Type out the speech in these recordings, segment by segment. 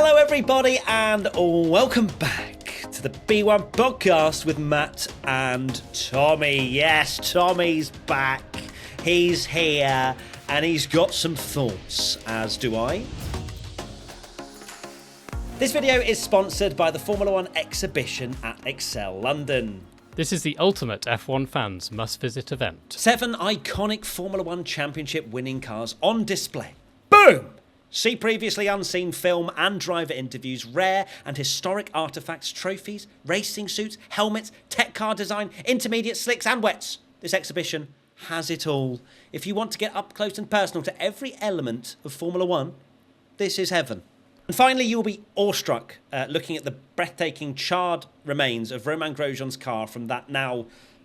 Hello everybody and welcome back to the B1 podcast with Matt and Tommy. Yes, Tommy's back. He's here and he's got some thoughts, as do I. This video is sponsored by the Formula One exhibition at Excel London. This is the ultimate F1 fans must-visit event. 7 iconic Formula One championship winning cars on display. Boom! See previously unseen film and driver interviews, rare and historic artifacts, trophies, racing suits, helmets, tech car design, intermediate slicks and wets. This exhibition has it all. If you want to get up close and personal to every element of Formula One, this is heaven. And finally, you will be awestruck looking at the breathtaking charred remains of Romain Grosjean's car from that now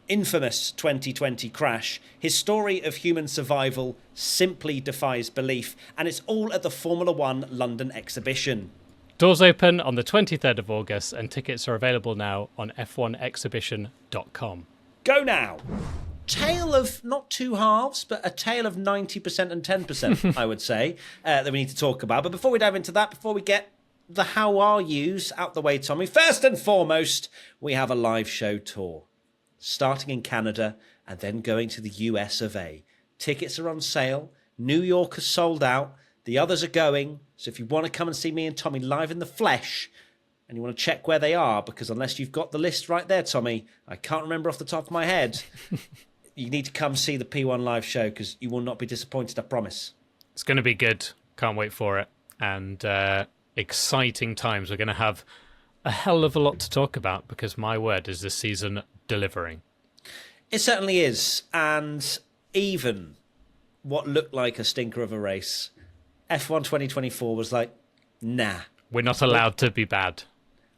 infamous 2020 crash. His story of human survival simply defies belief, and it's all at the Formula One London exhibition. Doors open on the 23rd of August and tickets are available now on f1exhibition.com. Go now! Tale of not two halves, but a tale of 90% and 10%, I would say, that we need to talk about. But before we dive into that, before we get the how are yous out the way, Tommy, first and foremost, we have a live show tour. Starting in Canada and then going to the US of A. Tickets are on sale. New York is sold out. The others are going. So if you want to come and see me and Tommy live in the flesh, and you want to check where they are, because unless you've got the list right there, Tommy, I can't remember off the top of my head, you need to come see the P1 live show because you will not be disappointed, I promise. It's going to be good. Can't wait for it. And exciting times. We're going to have a hell of a lot to talk about because my word is this season delivering. It certainly is. And even what looked like a stinker of a race, F1 2024 was like, nah. We're not allowed to be bad.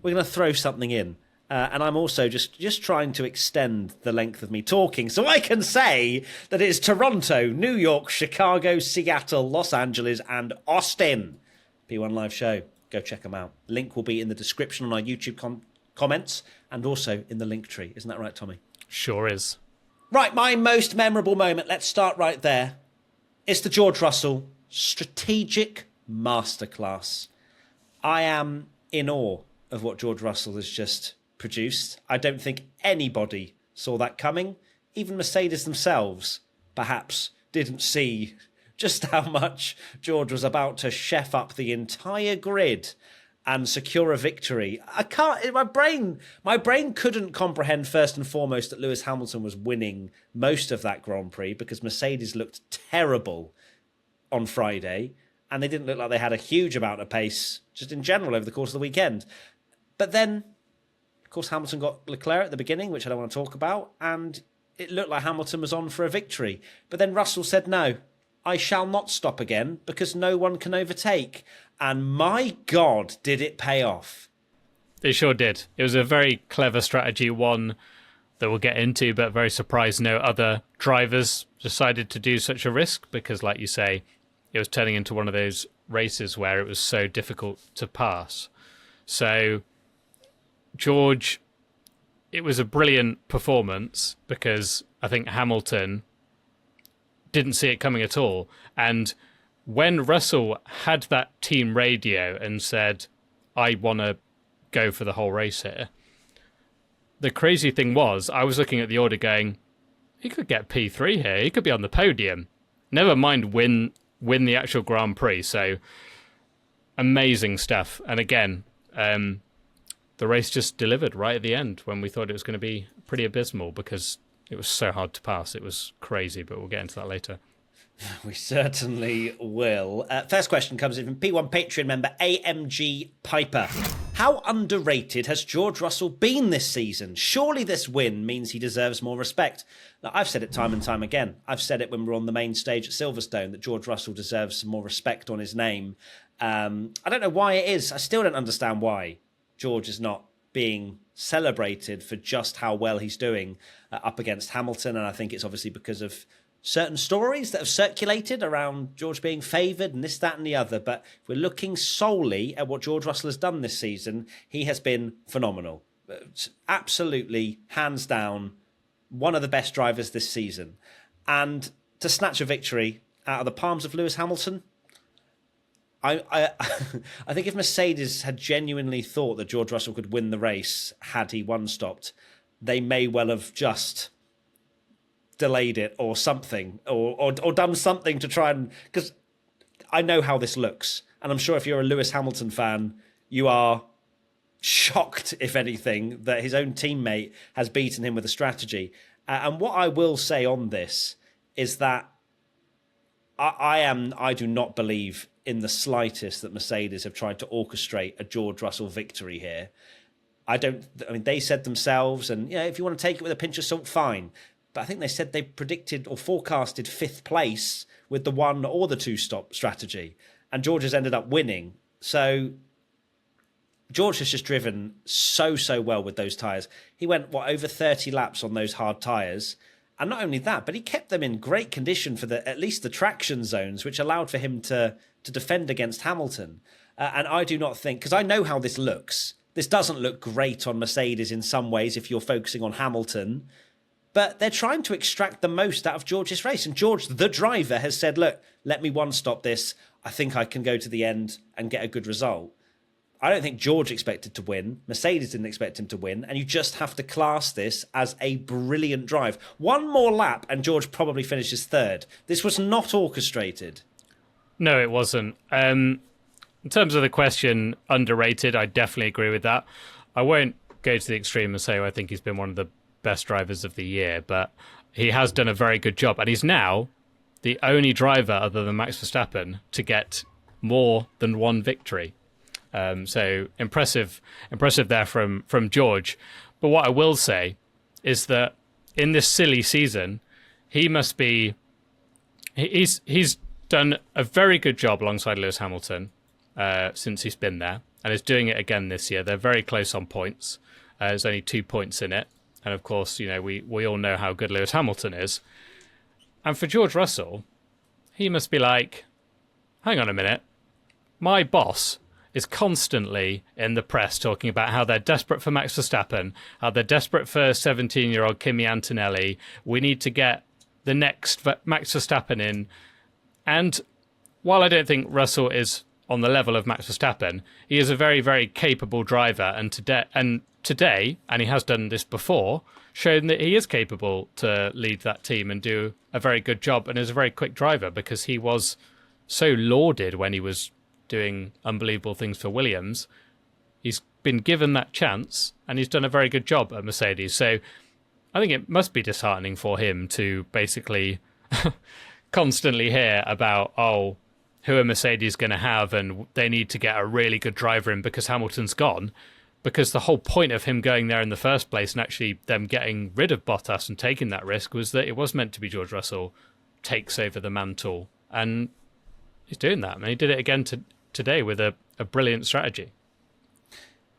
We're going to throw something in. And I'm also just trying to extend the length of me talking so I can say that it's Toronto, New York, Chicago, Seattle, Los Angeles, and Austin. P1 live show. Go check them out. Link will be in the description on our YouTube comments and also in the link tree. Isn't that right, Tommy? Sure is. Right, my most memorable moment. Let's start right there. It's the George Russell strategic masterclass. I am in awe of what George Russell has just produced. I don't think anybody saw that coming. Even Mercedes themselves perhaps didn't see just how much George was about to chef up the entire grid and secure a victory. My brain couldn't comprehend first and foremost that Lewis Hamilton was winning most of that Grand Prix because Mercedes looked terrible on Friday and they didn't look like they had a huge amount of pace just in general over the course of the weekend. But then, of course, Hamilton got Leclerc at the beginning, which I don't want to talk about, and it looked like Hamilton was on for a victory. But then Russell said, no, I shall not stop again because no one can overtake. And my God, did it pay off. It sure did. It was a very clever strategy, one that we'll get into, but very surprised no other drivers decided to do such a risk because, like you say, it was turning into one of those races where it was so difficult to pass. So George, it was a brilliant performance because I think Hamilton didn't see it coming at all. And when Russell had that team radio and said, I want to go for the whole race here, the crazy thing was, I was looking at the order going, he could get P3 here. He could be on the podium. Never mind win the actual Grand Prix. So amazing stuff. And again, the race just delivered right at the end when we thought it was going to be pretty abysmal because it was so hard to pass. It was crazy, but we'll get into that later. We certainly will. First question comes in from P1 Patreon member AMG Piper. How underrated has George Russell been this season? Surely this win means he deserves more respect. Now, I've said it time and time again. I've said it when we were on the main stage at Silverstone that George Russell deserves some more respect on his name. I don't know why it is. I still don't understand why George is not being celebrated for just how well he's doing up against Hamilton. And I think it's obviously because of certain stories that have circulated around George being favoured and this, that and the other. But if we're looking solely at what George Russell has done this season, he has been phenomenal. Absolutely, hands down, one of the best drivers this season. And to snatch a victory out of the palms of Lewis Hamilton, I I think if Mercedes had genuinely thought that George Russell could win the race had he one stopped, they may well have just delayed it or something, or done something to try and, because I know how this looks, and I'm sure if you're a Lewis Hamilton fan, you are shocked, if anything, that his own teammate has beaten him with a strategy. And what I will say on this is that I do not believe in the slightest that Mercedes have tried to orchestrate a George Russell victory here. I mean, they said themselves, and if you want to take it with a pinch of salt, fine. But I think they said they predicted or forecasted 5th place with the 1 or the 2 stop strategy. And George has ended up winning. So George has just driven so well with those tyres. He went, over 30 laps on those hard tyres. And not only that, but he kept them in great condition for at least the traction zones, which allowed for him to defend against Hamilton. And I do not think, because I know how this looks. This doesn't look great on Mercedes in some ways if you're focusing on Hamilton. But they're trying to extract the most out of George's race. And George, the driver, has said, look, let me one stop this. I think I can go to the end and get a good result. I don't think George expected to win. Mercedes didn't expect him to win. And you just have to class this as a brilliant drive. One more lap and George probably finishes 3rd. This was not orchestrated. No, it wasn't. In terms of the question, underrated, I definitely agree with that. I won't go to the extreme and say I think he's been one of the best drivers of the year, but he has done a very good job. And he's now the only driver other than Max Verstappen to get more than 1 victory. So impressive there from George. But what I will say is that in this silly season, he's done a very good job alongside Lewis Hamilton since he's been there, and is doing it again this year. They're very close on points. There's only 2 points in it, and of course, we all know how good Lewis Hamilton is. And for George Russell, he must be like, hang on a minute, my boss is constantly in the press talking about how they're desperate for Max Verstappen, how they're desperate for 17-year-old Kimi Antonelli. We need to get the next Max Verstappen in. And while I don't think Russell is on the level of Max Verstappen, he is a very, very capable driver. And today, and he has done this before, shown that he is capable to lead that team and do a very good job, and is a very quick driver, because he was so lauded when he was doing unbelievable things for Williams. He's been given that chance and he's done a very good job at Mercedes. So I think it must be disheartening for him to basically constantly hear about, who are Mercedes going to have, and they need to get a really good driver in because Hamilton's gone. Because the whole point of him going there in the first place, and actually them getting rid of Bottas and taking that risk, was that it was meant to be George Russell takes over the mantle. And he's doing that. I mean, he did it again today with a brilliant strategy.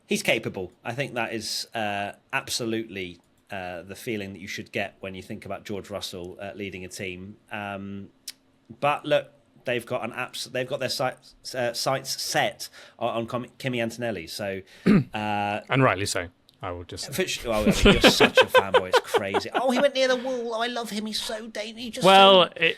He's capable. I think that is absolutely the feeling that you should get when you think about George Russell leading a team. But look, they've got their sights set on Kimi Antonelli. So and rightly so. I will just. You're such a fanboy. It's crazy. He went near the wall. I love him. He's so dangerous.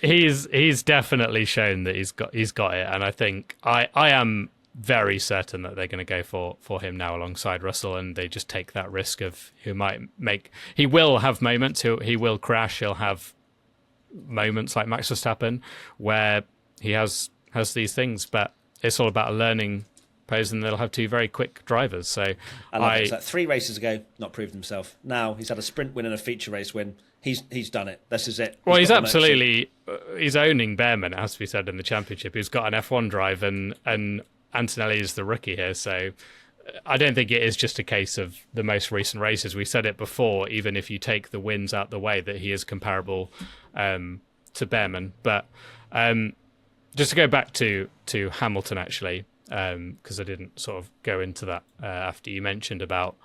He's definitely shown that he's got it, and I think I am very certain that they're going to go for him now alongside Russell, and they just take that risk of who might make. He will have moments. He will crash. He'll have moments like Max Verstappen where he has these things, but it's all about a learning pose, and they'll have 2 very quick drivers. So I love it. It's like 3 races ago, not proved himself. Now he's had a sprint win and a feature race win. He's done it. This is it. Well, he's absolutely he's owning Behrman, it has to be said, in the championship. He's got an F1 drive, and Antonelli is the rookie here. So I don't think it is just a case of the most recent races. We said it before, even if you take the wins out the way, that he is comparable to Behrman. But just to go back to Hamilton, actually, because I didn't sort of go into that after you mentioned about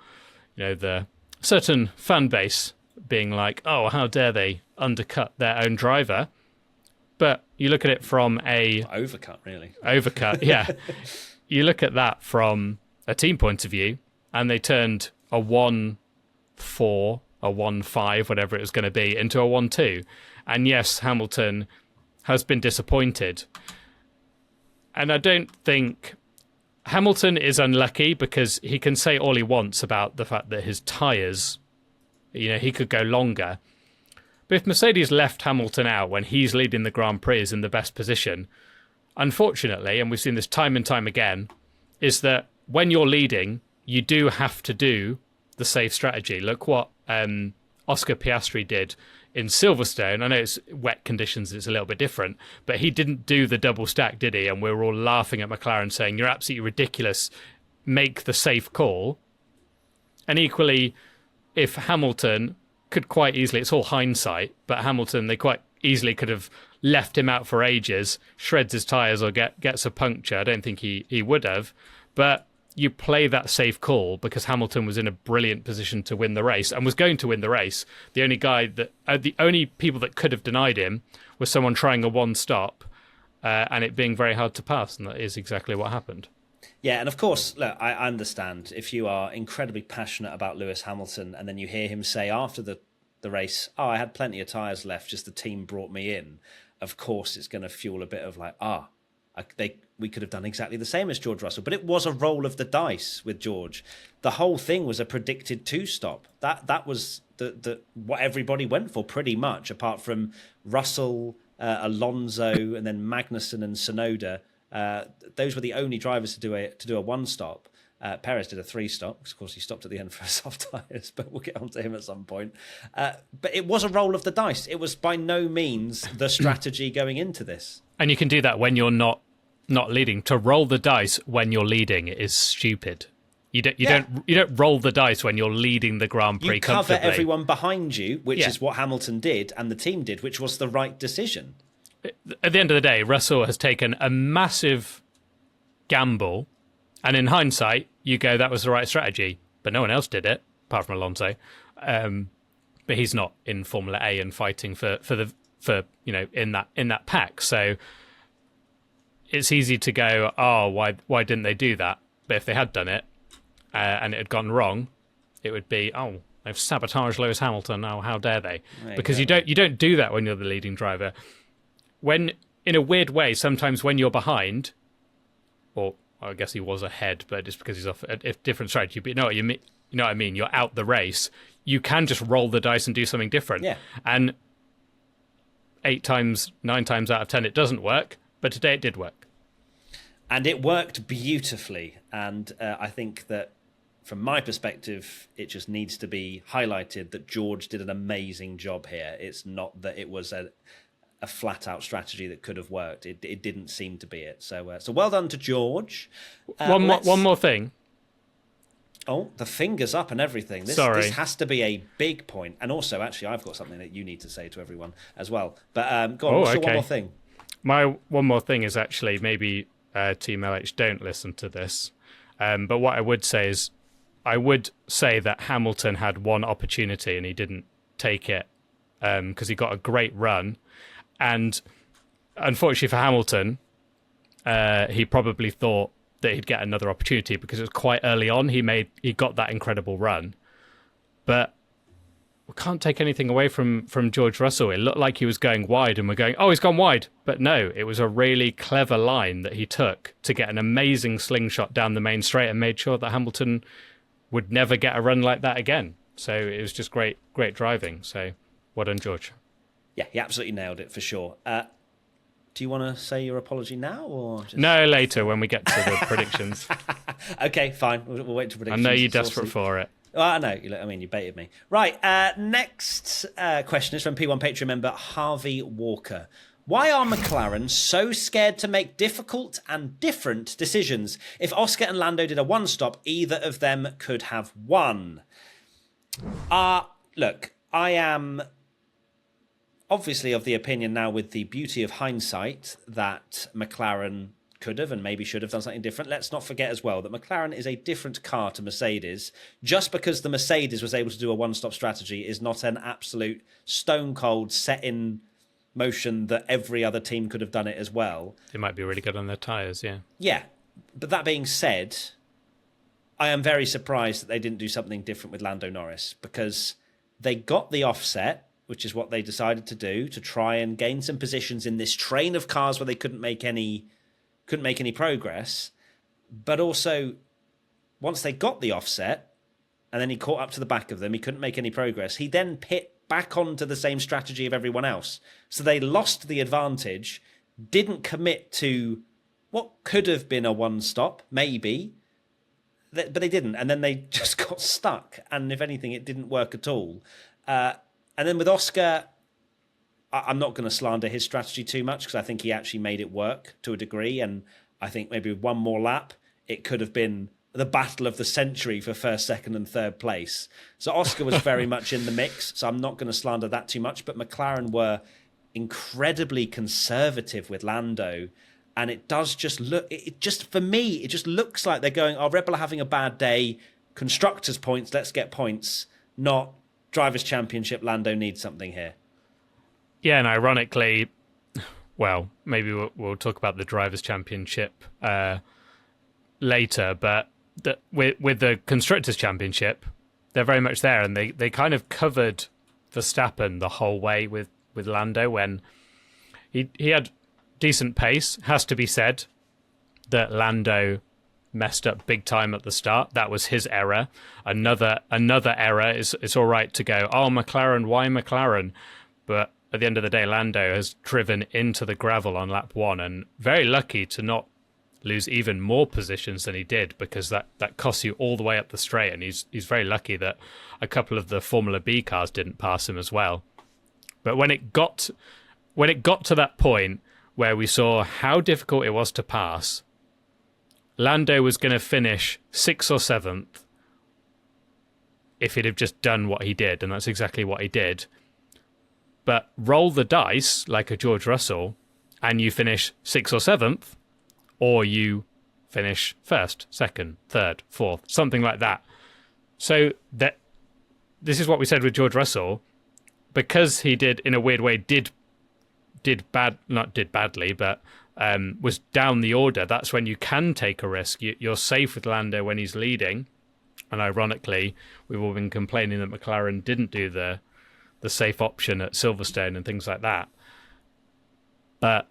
the certain fan base being like, how dare they undercut their own driver. But you look at it from overcut, yeah. You look at that from a team point of view, and they turned a 1-4, a 1-5, whatever it was going to be, into a 1-2. And yes, Hamilton has been disappointed. And I don't think Hamilton is unlucky because he can say all he wants about the fact that his tyres, he could go longer. But if Mercedes left Hamilton out when he's leading the Grand Prix is in the best position, unfortunately, and we've seen this time and time again, is that when you're leading, you do have to do the safe strategy. Look what Oscar Piastri did in Silverstone. I know it's wet conditions, it's a little bit different, but he didn't do the double stack, did he? And we were all laughing at McLaren saying, you're absolutely ridiculous, make the safe call. And equally, if Hamilton could quite easily, it's all hindsight, but Hamilton, they quite easily could have left him out for ages, shreds his tyres or gets a puncture. I don't think he would have, but you play that safe call because Hamilton was in a brilliant position to win the race and was going to win the race. The only people that could have denied him was someone trying a one-stop and it being very hard to pass, and that is exactly what happened. Yeah, and of course, look, I understand if you are incredibly passionate about Lewis Hamilton and then you hear him say after the race, I had plenty of tyres left, just the team brought me in. Of course, it's going to fuel a bit of like, we could have done exactly the same as George Russell, but it was a roll of the dice with George. The whole thing was a predicted two-stop. That was the what everybody went for pretty much, apart from Russell, Alonso, and then Magnussen and Tsunoda. Those were the only drivers to do a one-stop. Perez did a three-stop, because of course he stopped at the end for soft tyres, but we'll get on to him at some point. But it was a roll of the dice. It was by no means the strategy going into this. And you can do that when you're not leading. To roll the dice when you're leading is stupid. You don't roll the dice when you're leading the Grand Prix comfortably. You cover everyone behind you, which is what Hamilton did and the team did, which was the right decision. At the end of the day, Russell has taken a massive gamble, and in hindsight, you go, that was the right strategy, but no one else did it, apart from Alonso. But he's not in Formula A and fighting for in that pack. So it's easy to go, why didn't they do that? But if they had done it and it had gone wrong, it would be, they've sabotaged Lewis Hamilton. Oh, how dare they? Because you don't do that when you're the leading driver. When, in a weird way, sometimes when you're behind, or I guess he was ahead, but it's because he's off a different strategy. But you know what I mean? You're out the race. You can just roll the dice and do something different. Yeah. And 9 times out of 10, it doesn't work. But today it did work. And it worked beautifully. And I think that from my perspective, it just needs to be highlighted that George did an amazing job here. It's not that it was a flat-out strategy that could have worked. It didn't seem to be it. So well done to George. One more thing. Oh, the fingers up and everything. This has to be a big point. And also, actually, I've got something that you need to say to everyone as well. But go on, what's your one more thing? My one more thing is actually maybe Team LH don't listen to this. But what I would say is I would say that Hamilton had one opportunity and he didn't take it because he got a great run. And unfortunately for Hamilton, he probably thought that he'd get another opportunity because it was quite early on. He got that incredible run. But we can't take anything away from George Russell. It looked like he was going wide and we're going, he's gone wide. But no, it was a really clever line that he took to get an amazing slingshot down the main straight and made sure that Hamilton would never get a run like that again. So it was just great driving. So well done, George. Yeah, he absolutely nailed it for sure. Do you want to say your apology now or just... No, later when we get to the predictions. Okay, fine. We'll wait to predictions. I know you're desperate for it. Well, I know. You baited me. Right. Next question is from P1 Patreon member Harvey Walker. Why are McLaren so scared to make difficult and different decisions? If Oscar and Lando did a one-stop, either of them could have won. Look, I am obviously of the opinion now, with the beauty of hindsight, that McLaren could have and maybe should have done something different. Let's not forget as well that McLaren is a different car to Mercedes. Just because the Mercedes was able to do a one-stop strategy is not an absolute stone cold set in motion that every other team could have done it as well. They might be really good on their tyres, yeah. Yeah, but that being said, I am very surprised that they didn't do something different with Lando Norris, because they got the offset, which is what they decided to do, to try and gain some positions in this train of cars where they couldn't make any couldn't make any progress. But also, once they got the offset, and then he caught up to the back of them, he couldn't make any progress. He then pit back onto the same strategy of everyone else. So they lost the advantage, didn't commit to what could have been a one-stop, maybe, but they didn't. And then they just got stuck. And if anything, it didn't work at all. And then with Oscar, I'm not going to slander his strategy too much because I think he actually made it work to a degree. And I think maybe with one more lap, it could have been the battle of the century for first, second and third place. So Oscar was very much in the mix. So I'm not going to slander that too much. But McLaren were incredibly conservative with Lando. And it does just look, for me, it just looks like they're going, Red Bull are having a bad day. Constructors points, let's get points. Not Drivers' Championship, Lando needs something here. Yeah, and ironically, well, maybe we'll talk about the Drivers' Championship later, but with the Constructors' Championship, they're very much there, and they kind of covered Verstappen the whole way with Lando when he had decent pace. Has to be said that Lando messed up big time at the start. That was his error. Another error is it's all right to go, McLaren, why McLaren? But at the end of the day, Lando has driven into the gravel on lap 1 and very lucky to not lose even more positions than he did, because that costs you all the way up the straight, and he's very lucky that a couple of the Formula B cars didn't pass him as well. But when it got to that point where we saw how difficult it was to pass, Lando was going to finish 6th or 7th if he'd have just done what he did, and that's exactly what he did. But roll the dice like a George Russell, and you finish 6th or 7th, or you finish 1st, 2nd, 3rd, 4th, something like that. So that this is what we said with George Russell, because he did, in a weird way, not did badly, but was down the order. That's when you can take a risk. You're safe with Lando when he's leading. And ironically, we've all been complaining that McLaren didn't do the safe option at Silverstone and things like that. But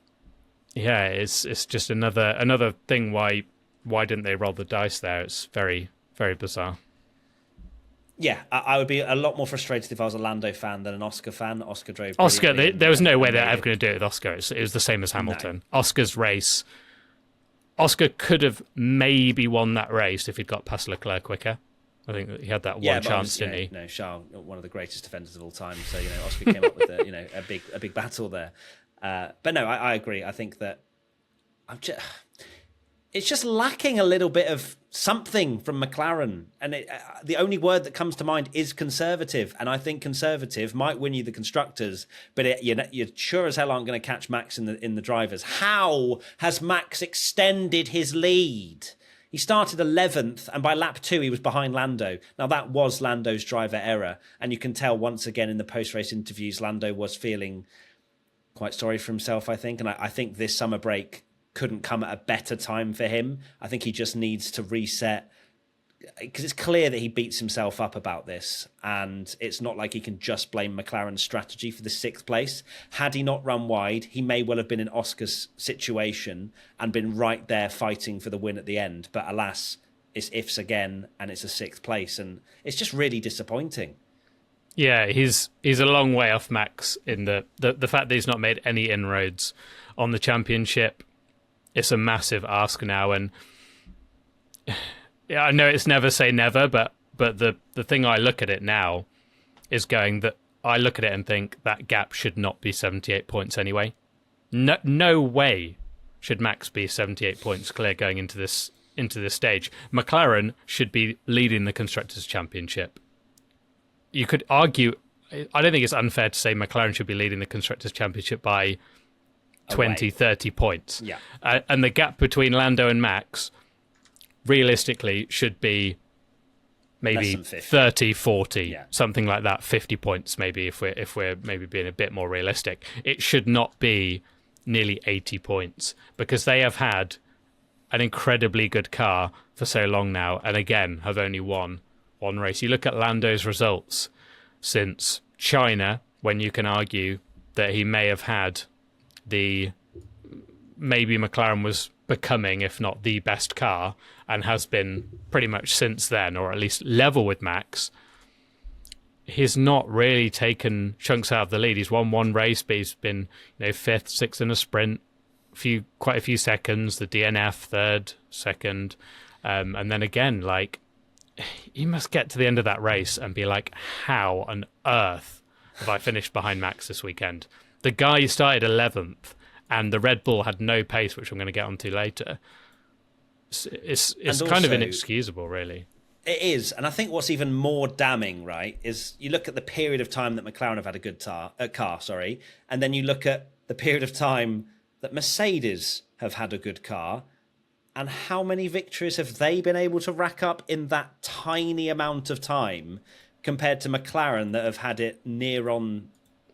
yeah, it's just another thing. Why didn't they roll the dice there? It's very, very bizarre. Yeah, I would be a lot more frustrated if I was a Lando fan than an Oscar fan. Oscar drove. Oscar, there was no way they're ever going to do it with Oscar. It was the same as Hamilton. No. Oscar's race. Oscar could have maybe won that race if he'd got past Leclerc quicker. I think he had that one chance, didn't he? No, Charles, one of the greatest defenders of all time. So Oscar came up with a big battle there. But no, I agree. I think that it's just lacking a little bit of something from McLaren. And the only word that comes to mind is conservative. And I think conservative might win you the constructors, but you sure as hell aren't going to catch Max in the drivers. How has Max extended his lead? He started 11th, and by lap 2, he was behind Lando. Now, that was Lando's driver error. And you can tell once again in the post-race interviews, Lando was feeling quite sorry for himself, I think. And I think this summer break couldn't come at a better time for him. I think he just needs to reset, because it's clear that he beats himself up about this, and it's not like he can just blame McLaren's strategy for the 6th place. Had he not run wide, he may well have been in Oscar's situation and been right there fighting for the win at the end. But alas, it's ifs again, and it's a 6th place, and it's just really disappointing. Yeah, he's a long way off Max in the fact that he's not made any inroads on the championship. It's a massive ask now, and yeah, I know it's never say never, but the thing I look at it now is going that I look at it and think that gap should not be 78 points anyway. No way should Max be 78 points clear going into this stage. McLaren should be leading the Constructors' Championship. You could argue, I don't think it's unfair to say McLaren should be leading the Constructors' Championship by 20, 30 points. Yeah. And the gap between Lando and Max realistically should be maybe 30, 40, something like that, 50 points maybe if we're maybe being a bit more realistic. It should not be nearly 80 points, because they have had an incredibly good car for so long now, and again have only won one race. You look at Lando's results since China, when you can argue that he may have had the maybe McLaren was becoming, if not the best car, and has been pretty much since then, or at least level with Max, he's not really taken chunks out of the lead. He's won one race, but he's been, fifth, sixth in a sprint, quite a few seconds, the DNF, third, second, and then again, like, you must get to the end of that race and be like, how on earth have I finished behind Max this weekend? The guy started 11th, and the Red Bull had no pace, which I'm going to get onto later. It's kind of inexcusable, really. It is, and I think what's even more damning, right, is you look at the period of time that McLaren have had a good car, and then you look at the period of time that Mercedes have had a good car, and how many victories have they been able to rack up in that tiny amount of time compared to McLaren that have had it near on,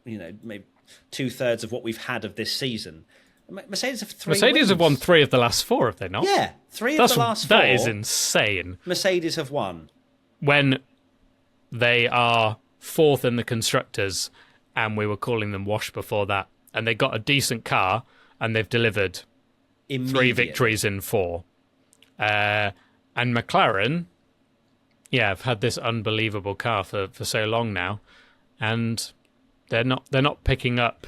maybe 2/3 of what we've had of this season. Mercedes have three wins. Have won 3 of the last 4, have they not? Yeah, 3 of the last 4. That is insane. Mercedes have won. When they are 4th in the Constructors, and we were calling them wash before that, and they got a decent car, and they've delivered 3 victories in 4. And McLaren, have had this unbelievable car for so long now, and they're not picking up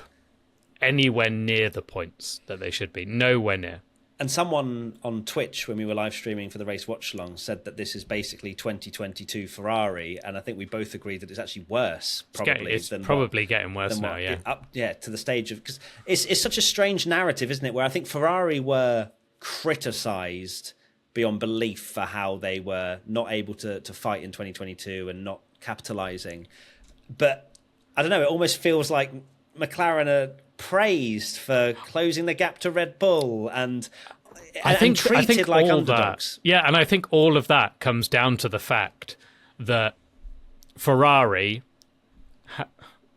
anywhere near the points that they should be. Nowhere near. And someone on Twitch, when we were live streaming for the race watch along, said that this is basically 2022 Ferrari, and I think we both agreed that it's actually worse. It's probably getting worse now. To the stage of, because it's such a strange narrative, isn't it? Where I think Ferrari were criticised beyond belief for how they were not able to fight in 2022 and not capitalising, but I don't know. It almost feels like McLaren are praised for closing the gap to Red Bull and treated like underdogs. And I think all of that comes down to the fact that Ferrari,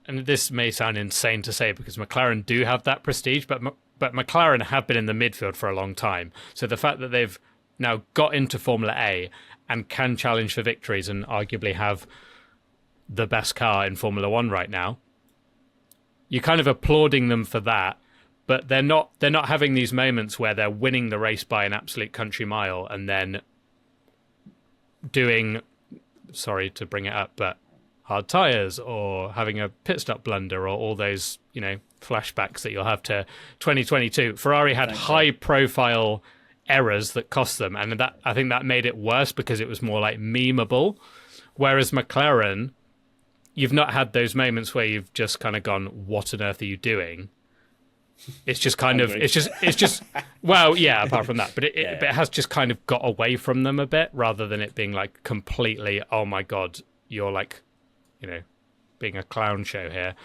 and this may sound insane to say because McLaren do have that prestige, but McLaren have been in the midfield for a long time. So the fact that they've now got into Formula A and can challenge for victories and arguably have the best car in Formula One right now, you're kind of applauding them for that, but they're not having these moments where they're winning the race by an absolute country mile and then doing, sorry to bring it up, but hard tyres or having a pit stop blunder or all those, flashbacks that you'll have to 2022. Ferrari had high profile errors that cost them, and I think that made it worse because it was more like memeable, whereas McLaren, you've not had those moments where you've just kind of gone, what on earth are you doing? It's just kind of, it's just, well, yeah, apart from that, but it has just kind of got away from them a bit rather than it being like completely, oh my God, you're like, being a clown show here.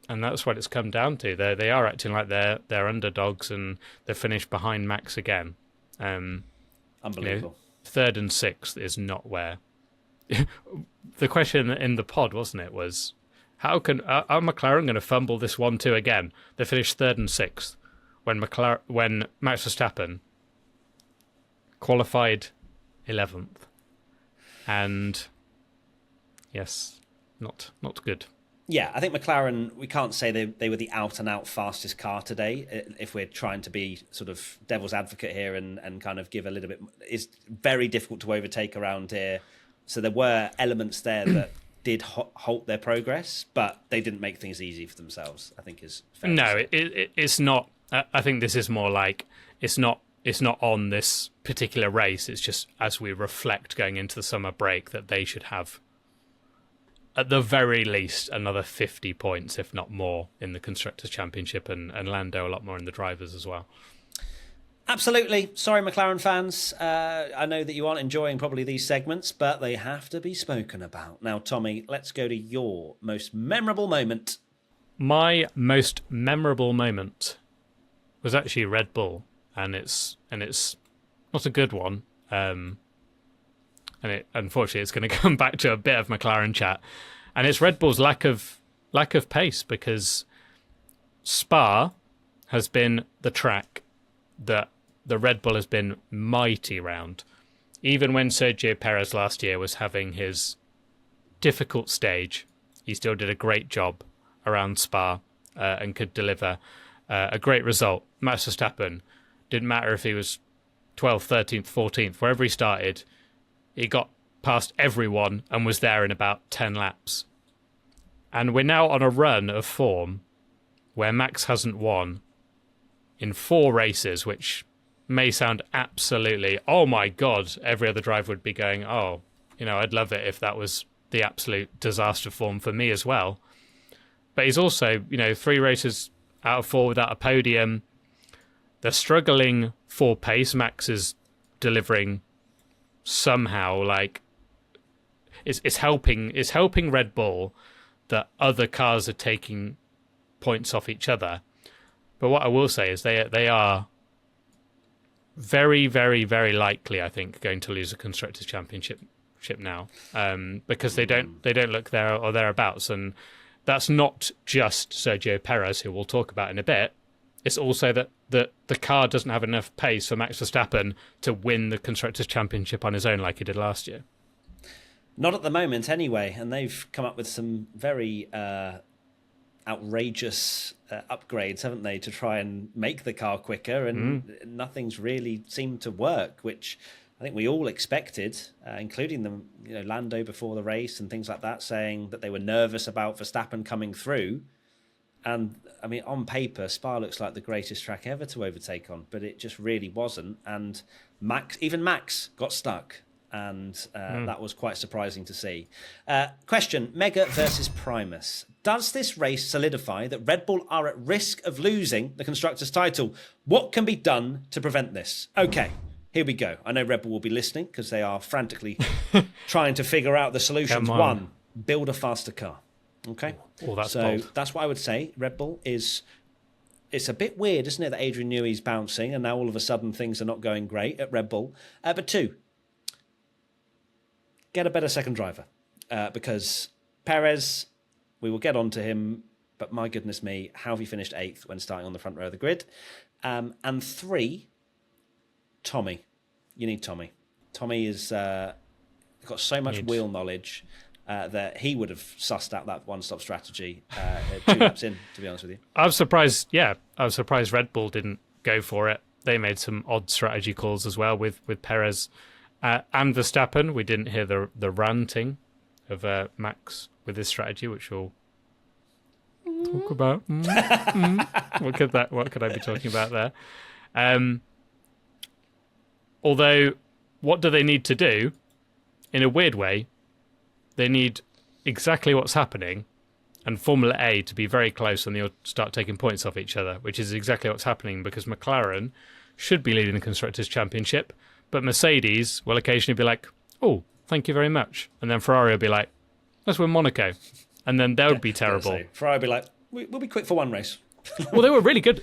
And that's what it's come down to. They are acting like they're underdogs and they're finished behind Max again. Unbelievable. 3rd and 6th is not where. The question in the pod, wasn't it, was how can are McLaren going to fumble this 1-2 again? They finished 3rd and 6th when Max Verstappen qualified 11th, and yes, not good. Yeah, I think McLaren, we can't say they were the out-and-out fastest car today. If we're trying to be sort of devil's advocate here and kind of give a little bit, it's very difficult to overtake around here. So there were elements there that did halt their progress, but they didn't make things easy for themselves, I think is fair. No, it's not. I think this is more like it's not on this particular race. It's just as we reflect going into the summer break that they should have, at the very least, another 50 points, if not more, in the Constructors' Championship and Lando a lot more in the Drivers as well. Absolutely. Sorry, McLaren fans. I know that you aren't enjoying probably these segments, but they have to be spoken about. Now, Tommy, let's go to your most memorable moment. My most memorable moment was actually Red Bull, and it's not a good one. And unfortunately, it's going to come back to a bit of McLaren chat, and it's Red Bull's lack of pace, because Spa has been the track that the Red Bull has been mighty round. Even when Sergio Perez last year was having his difficult stage, he still did a great job around Spa and could deliver. a great result. Max Verstappen, didn't matter if he was 12th, 13th, 14th, wherever he started, he got past everyone and was there in about 10 laps. And we're now on a run of form where Max hasn't won in 4 races, which may sound absolutely, oh my God, every other driver would be going, oh, I'd love it if that was the absolute disaster form for me as well. But he's also, 3 races out of 4 without a podium. They're struggling for pace. Max is delivering somehow, like it's helping Red Bull that other cars are taking points off each other. But what I will say is they are very, very, very likely, I think, going to lose a Constructors' Championship now, because they don't look there or thereabouts, and that's not just Sergio Perez, who we'll talk about in a bit. It's also that the car doesn't have enough pace for Max Verstappen to win the Constructors' Championship on his own like he did last year. Not at the moment, anyway, and they've come up with some very outrageous upgrades, haven't they, to try and make the car quicker, and nothing's really seemed to work, which I think we all expected, including them, Lando before the race and things like that, saying that they were nervous about Verstappen coming through. And I mean, on paper, Spa looks like the greatest track ever to overtake on, but it just really wasn't. And even Max got stuck, and that was quite surprising to see. Question: Mega versus Primus. Does this race solidify that Red Bull are at risk of losing the Constructors' title? What can be done to prevent this? Okay, here we go. I know Red Bull will be listening because they are frantically trying to figure out the solutions. 1, build a faster car. Okay, that's so bold. That's what I would say. Red Bull it's a bit weird, isn't it, that Adrian Newey's bouncing and now all of a sudden things are not going great at Red Bull. But 2, get a better second driver, because Perez, we will get on to him, but my goodness me, how have he finished 8th when starting on the front row of the grid? And 3, Tommy. You need Tommy. Tommy is got so much wheel knowledge that he would have sussed out that one-stop strategy 2 laps in, to be honest with you. I was surprised Red Bull didn't go for it. They made some odd strategy calls as well with Perez and Verstappen. We didn't hear the ranting of Max with his strategy, which we'll talk about. What could I be talking about there? Although, what do they need to do? In a weird way, they need exactly what's happening and Formula A to be very close and they'll start taking points off each other, which is exactly what's happening because McLaren should be leading the Constructors' Championship, but Mercedes will occasionally be like, oh, thank you very much. And then Ferrari will be like, let's win Monaco. And then that would be terrible. Ferrari will be like, we'll be quick for one race. Well, they were really good.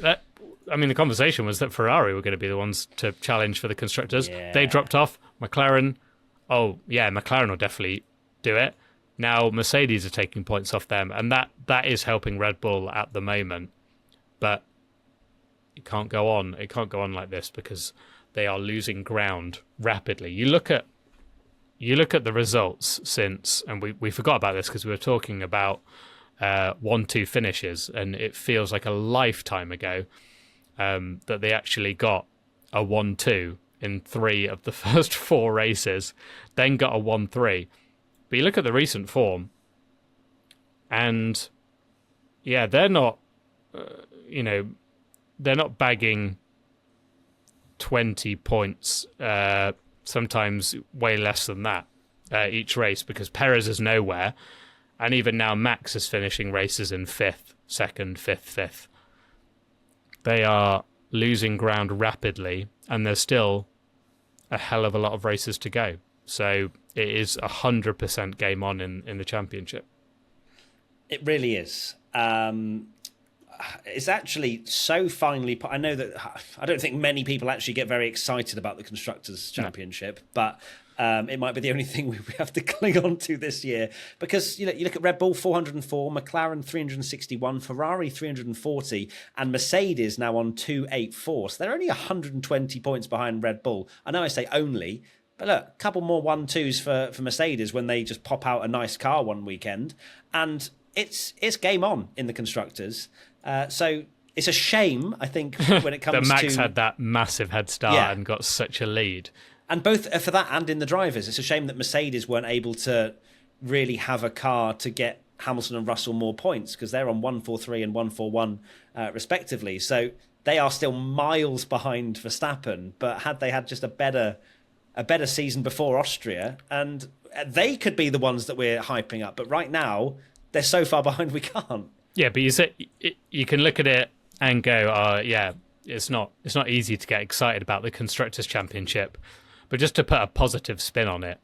The conversation was that Ferrari were going to be the ones to challenge for the Constructors. Yeah. They dropped off. McLaren, McLaren will definitely do it. Now Mercedes are taking points off them, and that is helping Red Bull at the moment. But it can't go on. It can't go on like this because they are losing ground rapidly. You look at the results since, and we forgot about this because we were talking about 1-2 finishes, and it feels like a lifetime ago that they actually got a 1-2 in 3 of the first 4 races, then got a 1-3. But you look at the recent form, and they're not, they're not bagging 20 points, sometimes way less than that each race because Perez is nowhere. And even now, Max is finishing races in 5th, 2nd, 5th, 5th. They are losing ground rapidly, and there's still a hell of a lot of races to go. So it is 100% game on in the championship. It really is. It's actually so finely put. I know that I don't think many people actually get very excited about the Constructors' Championship, but it might be the only thing we have to cling on to this year because you look at Red Bull 404, McLaren 361, Ferrari 340, and Mercedes now on 284. So they're only 120 points behind Red Bull. I know I say only, but look, a couple more 1-2s for Mercedes when they just pop out a nice car one weekend, and it's game on in the Constructors. So It's a shame, I think, when it comes that Max to... had that massive head start and got such a lead. And both for that and in the drivers, it's a shame that Mercedes weren't able to really have a car to get Hamilton and Russell more points, because they're on 143 and 141 respectively. So they are still miles behind Verstappen, but had they had just a better season before Austria, and they could be the ones that we're hyping up. But right now, they're so far behind we can't. Yeah, but you can look at it and go, it's not easy to get excited about the Constructors' Championship, but just to put a positive spin on it.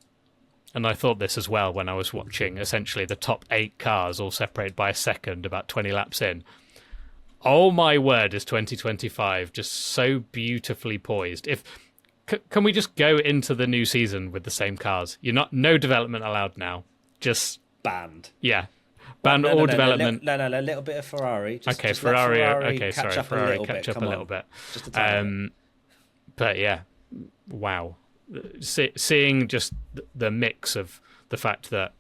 And I thought this as well when I was watching essentially the top 8 cars all separated by a second about 20 laps in. Oh my word, is 2025 just so beautifully poised. Can we just go into the new season with the same cars? No development allowed now. Just banned. Yeah. Ban all development. No, a little bit of Ferrari. Ferrari. Ferrari catch up a little bit. Just a tiny bit. But yeah, wow. Seeing just the mix of the fact that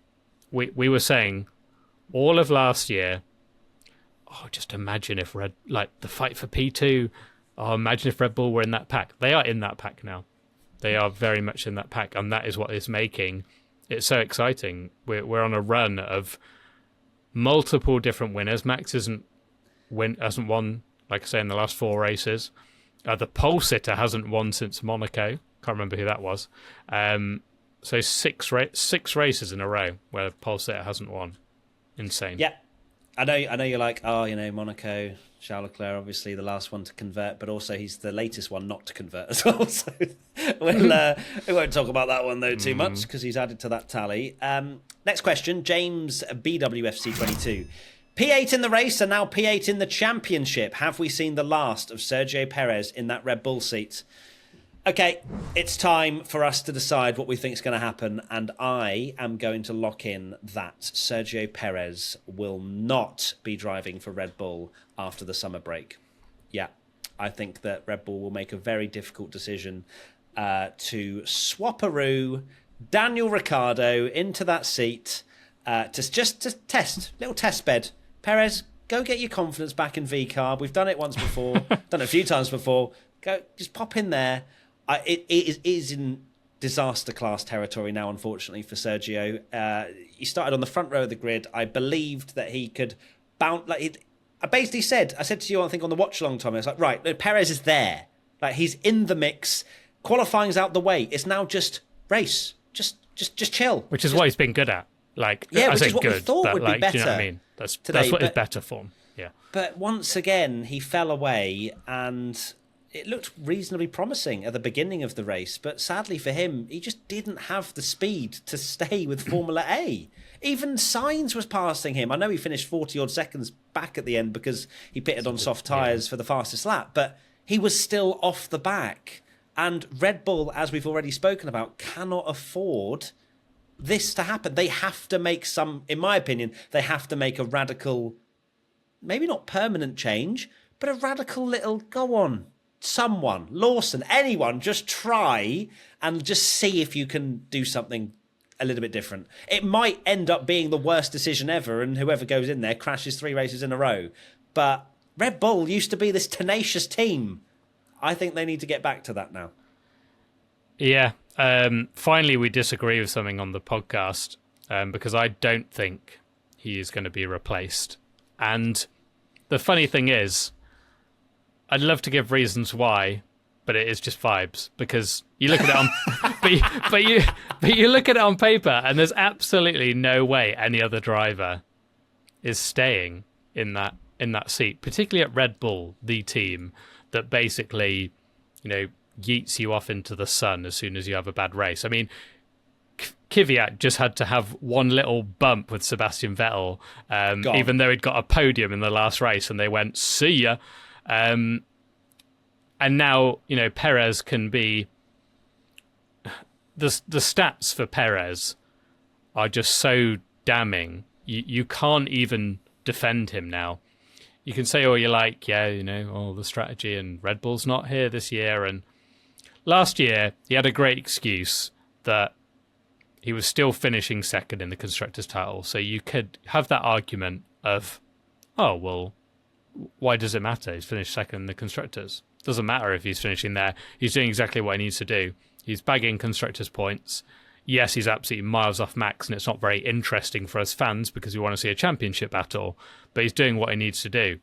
we were saying all of last year, just imagine if the fight for P2, imagine if Red Bull were in that pack. They are in that pack now. They are very much in that pack, and that is what is making it so exciting. We're on a run of multiple different winners. Max hasn't won, like I say, in the last 4 races. The pole sitter hasn't won since Monaco. Can't remember who that was. So 6 races in a row where pole sitter hasn't won. Insane. Yeah, I know. You're like, Monaco, Charles Leclerc, obviously the last one to convert, but also he's the latest one not to convert as well. So we won't talk about that one though too much, because he's added to that tally. Next question, James BWFC22. P8 in the race and now P8 in the championship. Have we seen the last of Sergio Perez in that Red Bull seat? Okay, it's time for us to decide what we think is going to happen, and I am going to lock in that Sergio Perez will not be driving for Red Bull after the summer break. Yeah, I think that Red Bull will make a very difficult decision to swap-a-roo Daniel Ricciardo into that seat to test, little test bed. Perez, go get your confidence back in V-Carb. We've done it once before, done it a few times before. Go, just pop in there. It is in disaster class territory now, unfortunately, for Sergio. He started on the front row of the grid. I believed that he could bounce. I basically said to you, I think on the watch along, Tom, I was like, right, no, Perez is there. Like, he's in the mix. Qualifying's out the way. It's now just race. Just chill. Which is what he's been good at. Like, yeah, I which say is what good, we thought but would like, be better. do you know what I mean? That's what is better form. Yeah. But once again, he fell away, and it looked reasonably promising at the beginning of the race. But sadly for him, he just didn't have the speed to stay with Formula A. Even Sainz was passing him. I know he finished 40-odd seconds back at the end because he pitted on soft tyres for the fastest lap, but he was still off the back. And Red Bull, as we've already spoken about, cannot afford this to happen. They have to make in my opinion, they have to make a radical, maybe not permanent change, but a radical little, go on, someone, Lawson, anyone, just try and just see if you can do something a little bit different. It might end up being the worst decision ever, and whoever goes in there crashes 3 races in a row. But Red Bull used to be this tenacious team. I think they need to get back to that now. Yeah. Finally, we disagree with something on the podcast because I don't think he is going to be replaced. And the funny thing is, I'd love to give reasons why, but it is just vibes, because you look at it on, but you look at it on paper, and there's absolutely no way any other driver is staying in that seat, particularly at Red Bull, the team that basically, yeets you off into the sun as soon as you have a bad race. I mean, Kvyat just had to have one little bump with Sebastian Vettel, even though he'd got a podium in the last race, and they went, see ya. And now, Perez can be... The stats for Perez are just so damning. You can't even defend him now. You can say all you like, the strategy, and Red Bull's not here this year. And last year, he had a great excuse that he was still finishing second in the Constructors Title. So you could have that argument of, why does it matter? He's finished second in the Constructors. Doesn't matter if he's finishing there. He's doing exactly what he needs to do. He's bagging Constructors points. Yes, he's absolutely miles off Max, and it's not very interesting for us fans because we want to see a championship battle, but he's doing what he needs to do.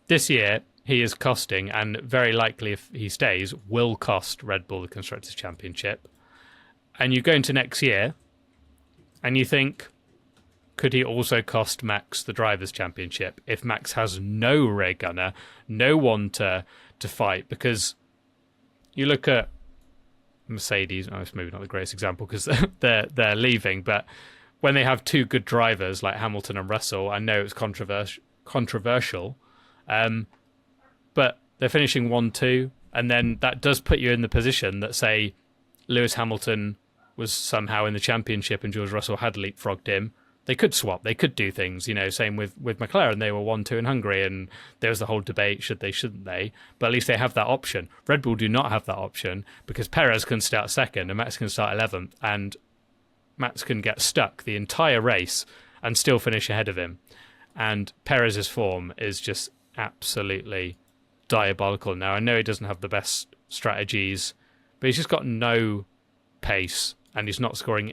This year, he is costing, and very likely if he stays, will cost Red Bull the Constructors' Championship. And you go into next year, and you think, could he also cost Max the Drivers' Championship if Max has no rear gunner, no one to fight? Because you look at Mercedes, it's maybe not the greatest example because they're leaving, but when they have two good drivers like Hamilton and Russell, I know it's controversial, but they're finishing 1-2, and then that does put you in the position that, say, Lewis Hamilton was somehow in the championship and George Russell had leapfrogged him. They could swap, they could do things, same with McLaren. They were 1-2 in Hungary, and there was the whole debate, should they, shouldn't they? But at least they have that option. Red Bull do not have that option because Perez can start second and Max can start 11th, and Max can get stuck the entire race and still finish ahead of him. And Perez's form is just absolutely diabolical now. I know he doesn't have the best strategies, but he's just got no pace and he's not scoring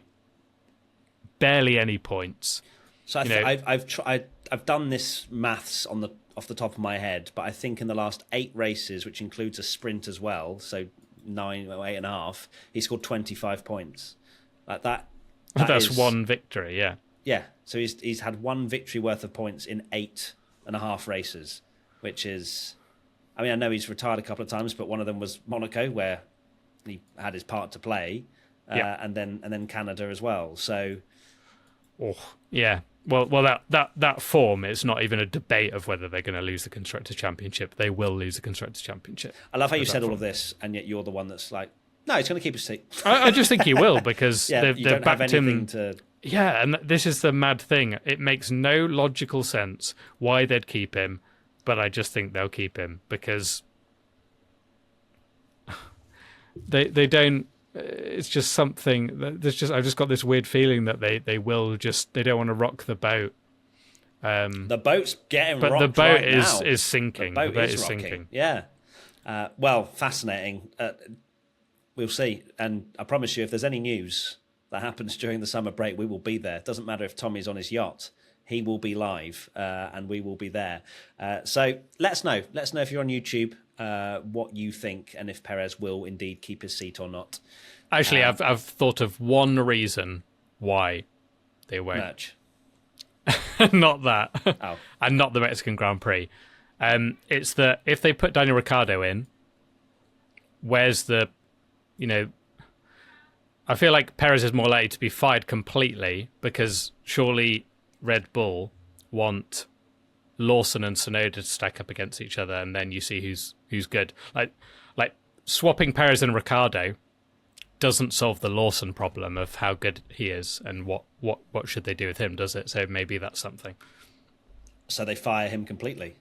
barely any points. So I've done this maths off the top of my head, but I think in the last 8 races, which includes a sprint as well, so 9 or 8.5, he scored 25 points. Like that that's is one victory, yeah. Yeah, so he's had 1 victory worth of points in 8.5 races, which is, I know he's retired a couple of times, but one of them was Monaco, where he had his part to play, and then Canada as well. So, yeah. Well, that form, it's not even a debate of whether they're going to lose the Constructors' Championship. They will lose the Constructors' Championship. I love how you said all of this, and yet you're the one that's like, no, he's going to keep his seat. I just think he will because they've backed him. Yeah, and this is the mad thing. It makes no logical sense why they'd keep him, but I just think they'll keep him because they don't. It's just something. I've just got this weird feeling that they don't want to rock the boat. The boat's getting rocked, but the boat right is sinking. The boat is sinking. Yeah. Well, fascinating. We'll see. And I promise you, if there's any news that happens during the summer break, we will be there. It doesn't matter if Tommy's on his yacht. He will be live, and we will be there. So let us know. Let us know if you're on YouTube what you think and if Perez will indeed keep his seat or not. Actually, I've thought of one reason why they won't. Merch. Not that. Oh. And not the Mexican Grand Prix. It's that if they put Daniel Ricciardo in, where's the... I feel like Perez is more likely to be fired completely because surely Red Bull want Lawson and Tsunoda to stack up against each other, and then you see who's good. Like swapping Perez and Ricciardo doesn't solve the Lawson problem of how good he is and what should they do with him, does it? So maybe that's something. So they fire him completely.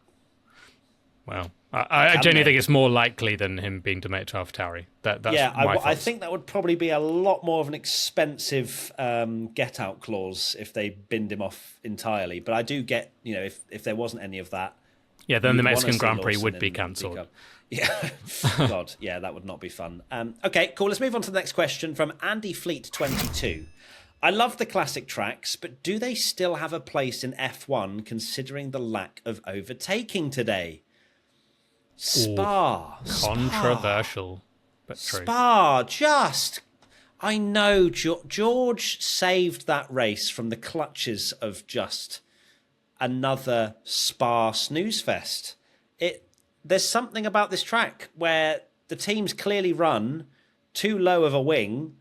Well, I genuinely think it's more likely than him being demoted to AlphaTauri. That's I think that would probably be a lot more of an expensive get-out clause if they binned him off entirely. But I do get, if there wasn't any of that... Yeah, then the Mexican Grand Prix would be cancelled. Yeah, God, yeah, that would not be fun. Okay, cool. Let's move on to the next question from Andy Fleet 22. I love the classic tracks, but do they still have a place in F1 considering the lack of overtaking today? Spa. Controversial, but true. Spa, I know George saved that race from the clutches of just another Spa snooze fest. There's something about this track where the teams clearly run too low of a wing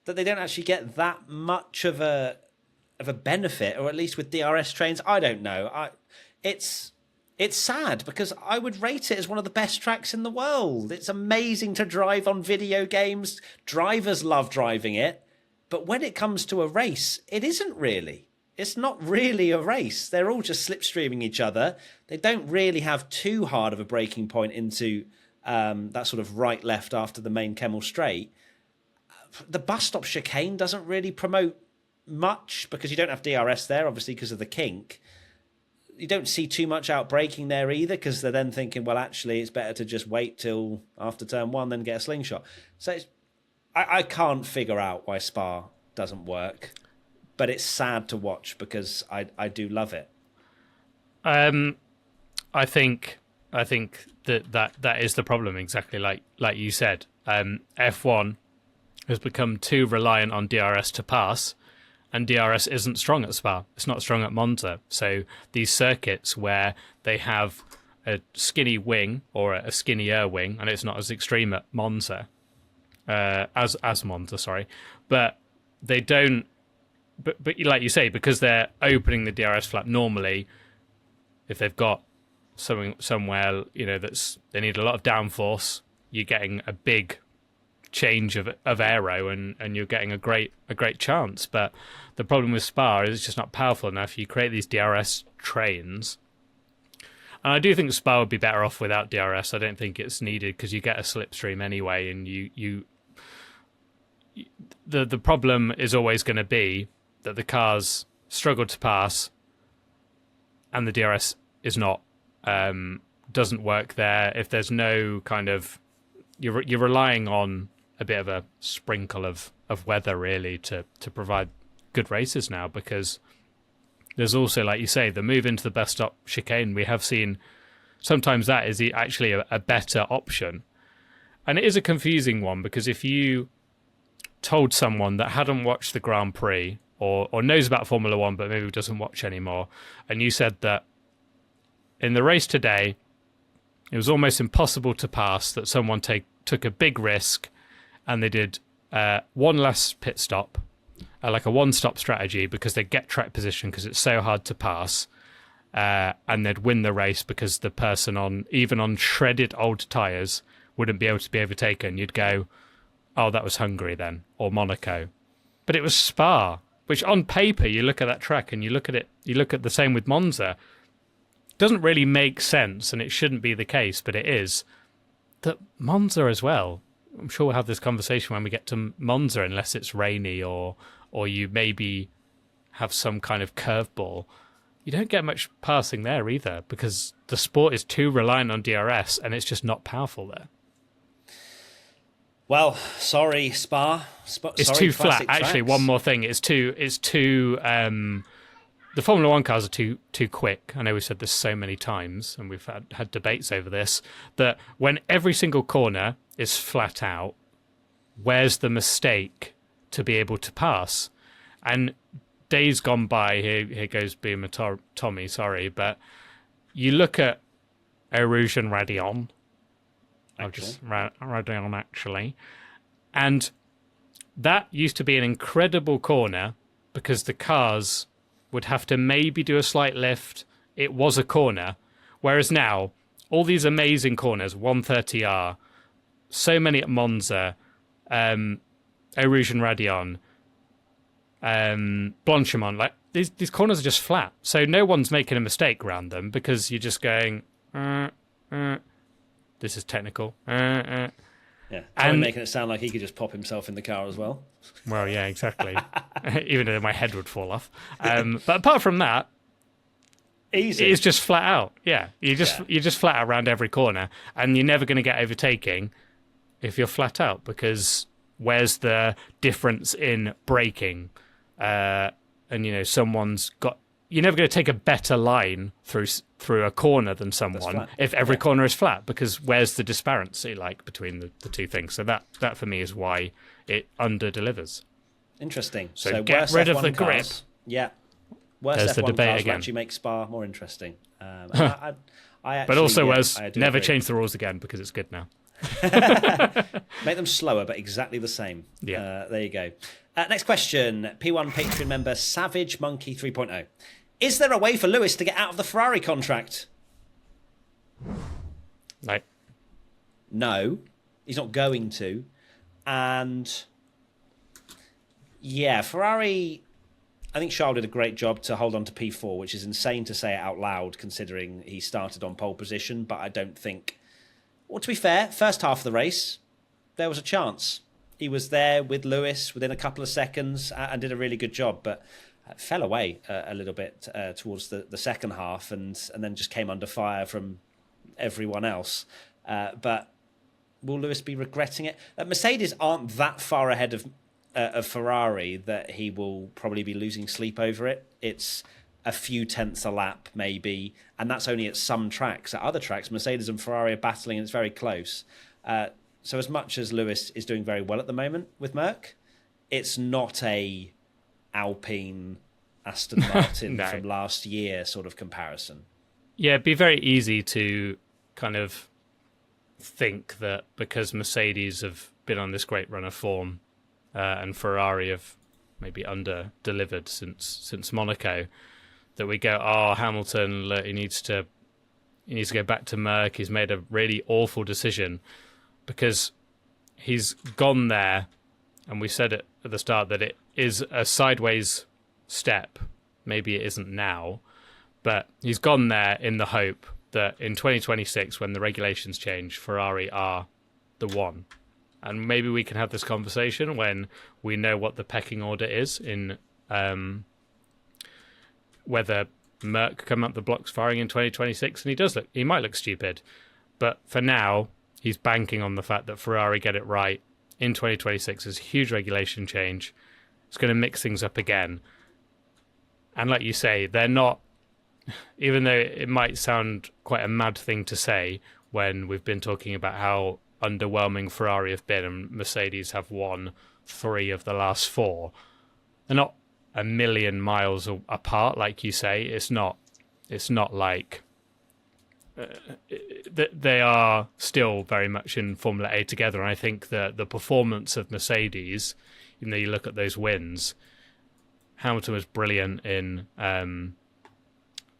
that they don't actually get that much of a benefit, or at least with DRS trains. I don't know. It's sad because I would rate it as one of the best tracks in the world. It's amazing to drive on video games. Drivers love driving it. But when it comes to a race, it isn't really. It's not really a race. They're all just slipstreaming each other. They don't really have too hard of a breaking point into that sort of right-left after the main Kemmel straight. The bus stop chicane doesn't really promote much because you don't have DRS there, obviously, because of the kink. you don't see too much out braking there either, because they're then thinking, well, actually, it's better to just wait till after turn one, then get a slingshot. So I can't figure out why Spa doesn't work, but it's sad to watch because I do love it. I think that is the problem, exactly like you said. F1 has become too reliant on DRS to pass, and DRS isn't strong at Spa. It's not strong at Monza. So these circuits where they have a skinny wing or a skinnier wing, and it's not as extreme at Monza, as Monza, sorry, but they don't. But like you say, because they're opening the DRS flap normally, if they've got somewhere, they need a lot of downforce, you're getting a big change of aero, and you're getting a great chance. But the problem with Spa is it's just not powerful enough. You create these DRS trains, and I do think Spa would be better off without DRS. I don't think it's needed because you get a slipstream anyway, and the problem is always going to be that the cars struggle to pass, and the DRS is not doesn't work there. If there's no kind of you're relying on a bit of a sprinkle of weather really to provide good races now, because there's also, like you say, the move into the best stop chicane. We have seen sometimes that is actually a better option, and it is a confusing one, because if you told someone that hadn't watched the Grand Prix or knows about Formula One but maybe doesn't watch anymore, and you said that in the race today it was almost impossible to pass, that someone took a big risk and they did one less pit stop, like a one-stop strategy, because they get track position because it's so hard to pass, and they'd win the race because the person even on shredded old tyres wouldn't be able to be overtaken, you'd go, oh, that was Hungary then, or Monaco. But it was Spa, which on paper, you look at that track and you look at the same with Monza. It doesn't really make sense, and it shouldn't be the case, but it is. That Monza as well, I'm sure we'll have this conversation when we get to Monza, unless it's rainy or you maybe have some kind of curveball. You don't get much passing there either, because the sport is too reliant on DRS, and it's just not powerful there. Well, sorry, Spa. It's too flat. Actually, one more thing. It's too. The Formula One cars are too quick. I know we've said this so many times, and we've had debates over this, that when every single corner is flat out, where's the mistake to be able to pass? And days gone by, here goes being a Tommy, sorry, but you look at Eau Rouge and Radion, Radion actually, and that used to be an incredible corner because the cars would have to maybe do a slight lift. It was a corner, whereas now all these amazing corners, 130R, so many at Monza, Eau Rouge and Radion, Blanchimont, like these corners are just flat, so no one's making a mistake around them because you're just going. This is technical. Yeah, and making it sound like he could just pop himself in the car as well. Well, yeah, exactly. Even though my head would fall off. But apart from that, easy. It's just flat out. Yeah, you're just flat out around every corner, and you're never going to get overtaking if you're flat out, because where's the difference in braking? And someone's got. You're never going to take a better line through a corner than someone if every corner is flat, because where's the disparity like between the two things? So that for me is why it under delivers. Interesting. So get rid of the grip. Yeah. Worse F1 the debate cars again. Actually make Spa more interesting. But also never change the rules again, because it's good now. Make them slower, but exactly the same. Yeah. There you go. Next question. P1 Patreon member Savage Monkey 3.0. Is there a way for Lewis to get out of the Ferrari contract? No, he's not going to. And yeah, Ferrari, I think Charles did a great job to hold on to P4, which is insane to say it out loud considering he started on pole position. But I don't think, well, to be fair, first half of the race, there was a chance. He was there with Lewis within a couple of seconds and did a really good job. But fell away a little bit towards the second half, and then just came under fire from everyone else. But will Lewis be regretting it? Mercedes aren't that far ahead of Ferrari that he will probably be losing sleep over it. It's a few tenths a lap maybe, and that's only at some tracks. At other tracks, Mercedes and Ferrari are battling, and it's very close. So as much as Lewis is doing very well at the moment with Merc, it's not a Alpine Aston Martin No. from last year sort of comparison. Yeah, it'd be very easy to kind of think that because Mercedes have been on this great run of form and Ferrari have maybe under-delivered since Monaco, that we go, oh, Hamilton, look, he needs to go back to Merc. He's made a really awful decision because he's gone there, and we said it at the start that it is a sideways step. Maybe it isn't now, but he's gone there in the hope that in 2026, when the regulations change, Ferrari are the one. And maybe we can have this conversation when we know what the pecking order is in whether Merc come up the blocks firing in 2026, and he might look stupid. But for now, he's banking on the fact that Ferrari get it right in 2026. There's a huge regulation change. It's going to mix things up again. And like you say, they're not, even though it might sound quite a mad thing to say when we've been talking about how underwhelming Ferrari have been and Mercedes have won 3 of the last 4, they're not a million miles apart, like you say. It's not like they are still very much in Formula A together. And I think that the performance of Mercedes, even though you look at those wins, Hamilton was brilliant in